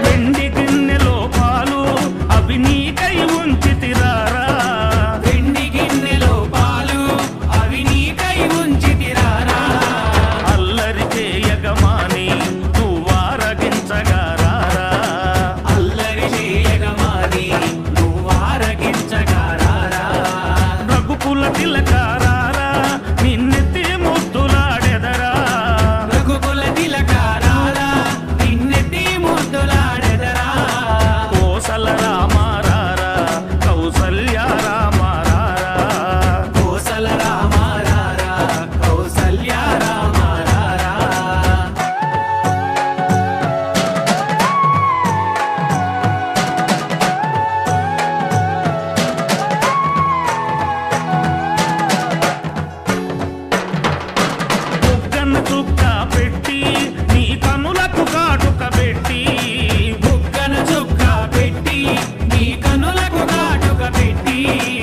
వెండి గిన్నెలో పాలు అవి నీకై ఉంచితిరారా వెండి గిన్నెలో పాలు అవి నీకై ఉంచితిరారా అల్లరి చేయగమాని నువ్వారగించగారారా అల్లరి చేయగమాని నువ్వారగించగారారా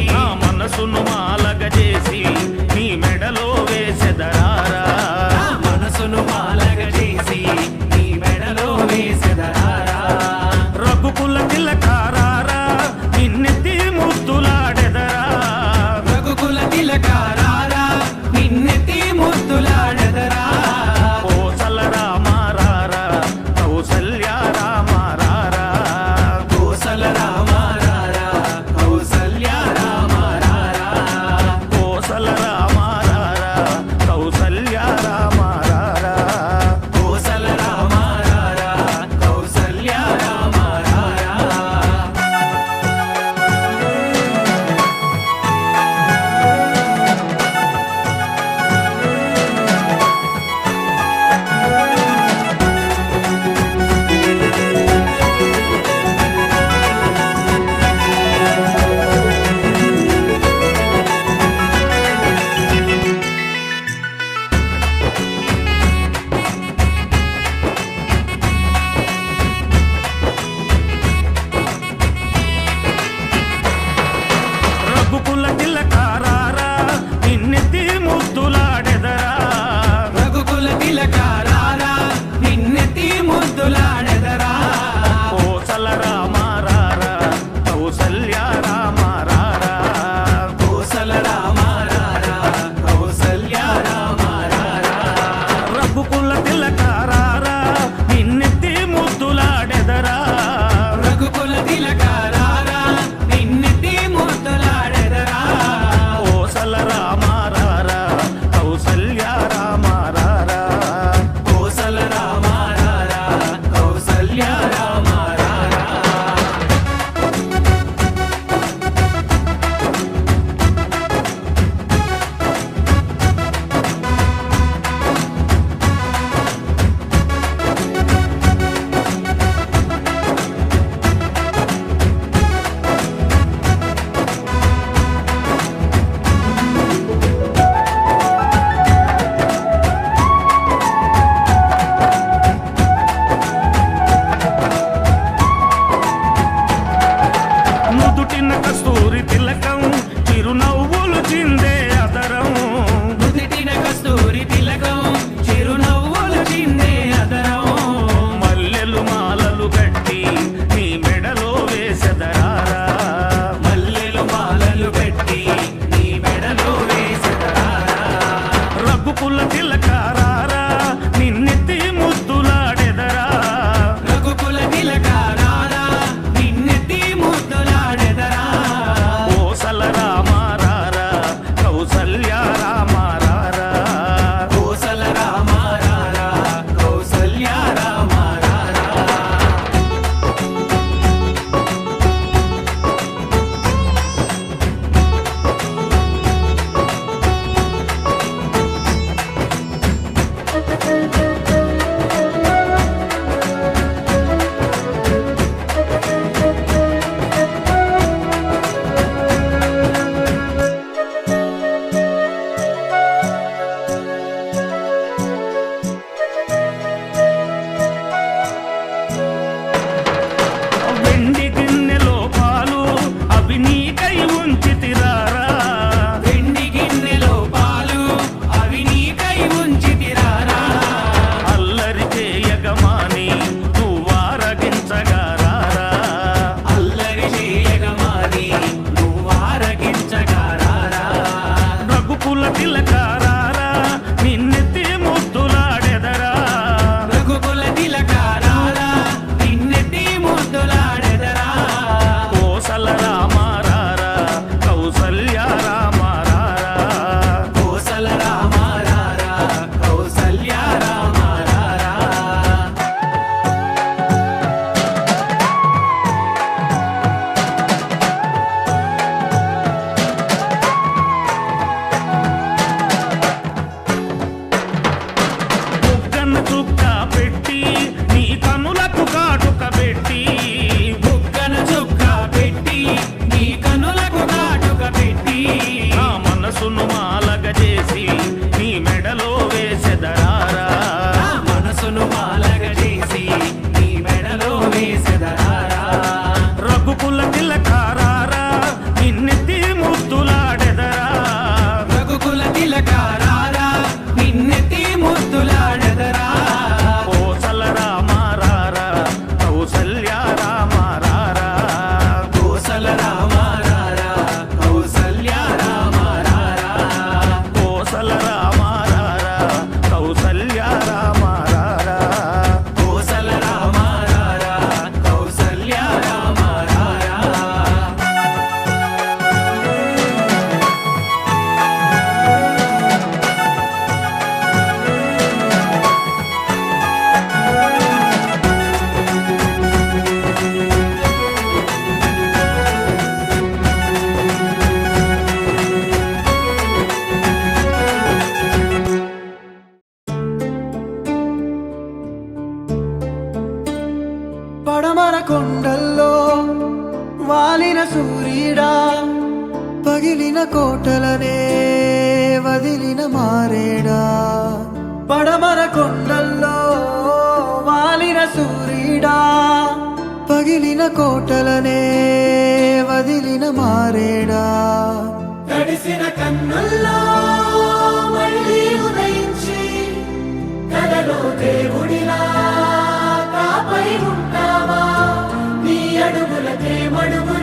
నా మనసును మాలగ చేసి నీ మెడలో వేసెదరారా మనసును మాలగ చేసి నీ మెడలో వేసెదరారా రఘుకుల తిలకారారా నిన్నెత్తి ముద్దులాడెదరా రఘుకుల తిలకారారా నిన్నెత్తి ముద్దులాడెదరా కోసల రామారారా కౌసల్య రామారారా కోసల రామారారా కౌసల్య రామారారా కోసల రామారారా కౌసల్య రామారారా కోసల రామారారా కౌసల్య రామారారా రఘుకుల తిలకారారా నిన్నెత్తి ముద్దులాడెదరా రఘుకుల తిలకారారా నిన్నెత్తి ముద్దులాడెదరా కోసల రామారారా కౌసల్య రామారారా కోసల రామారారా కౌసల్య రామారారా రఘుకుల తిలకారారా నిన్నెత్తి ముద్దులాడెదరా రఘుకుల తిలకారారా నిన్నెత్తి ముద్దులాడెదరా కోసల రామారారా కౌసల్య రామారారా కోసల రామారారా కౌసల్య రామారారా నుదుటిన కస్తూరి తిలకం చిరునవ్వులు చిందే అదరం నుదిటిన కస్తూరి తిలకం చిరునవ్వులు చిందే అదరం మల్లెలు మాలలు కట్టి నీ మెడలో వేసెదరారా మల్లెలు మాలలు పెట్టి నీ మెడలో వేసెదరారా రఘుకుల తిలకారారా నిన్నెత్తి ముద్దులాడెదరా రఘుకుల తిలకారారా నిన్నెత్తి ముద్దులాడెదరా కోసల రామారారా కౌసల్య సూర్యుడా పగిలిన కోటలనే వదిలిన మారేడా పడమర కొండల్లో వాలిన సూర్యుడా పగిలిన కోటలనే వదిలిన మారేడా తడిసిన కన్నుల్లో మళ్ళీ ఉదయించి కలలో దేవుడిలా కాపై ఉంటావా నీ అడుగులకే మడుగు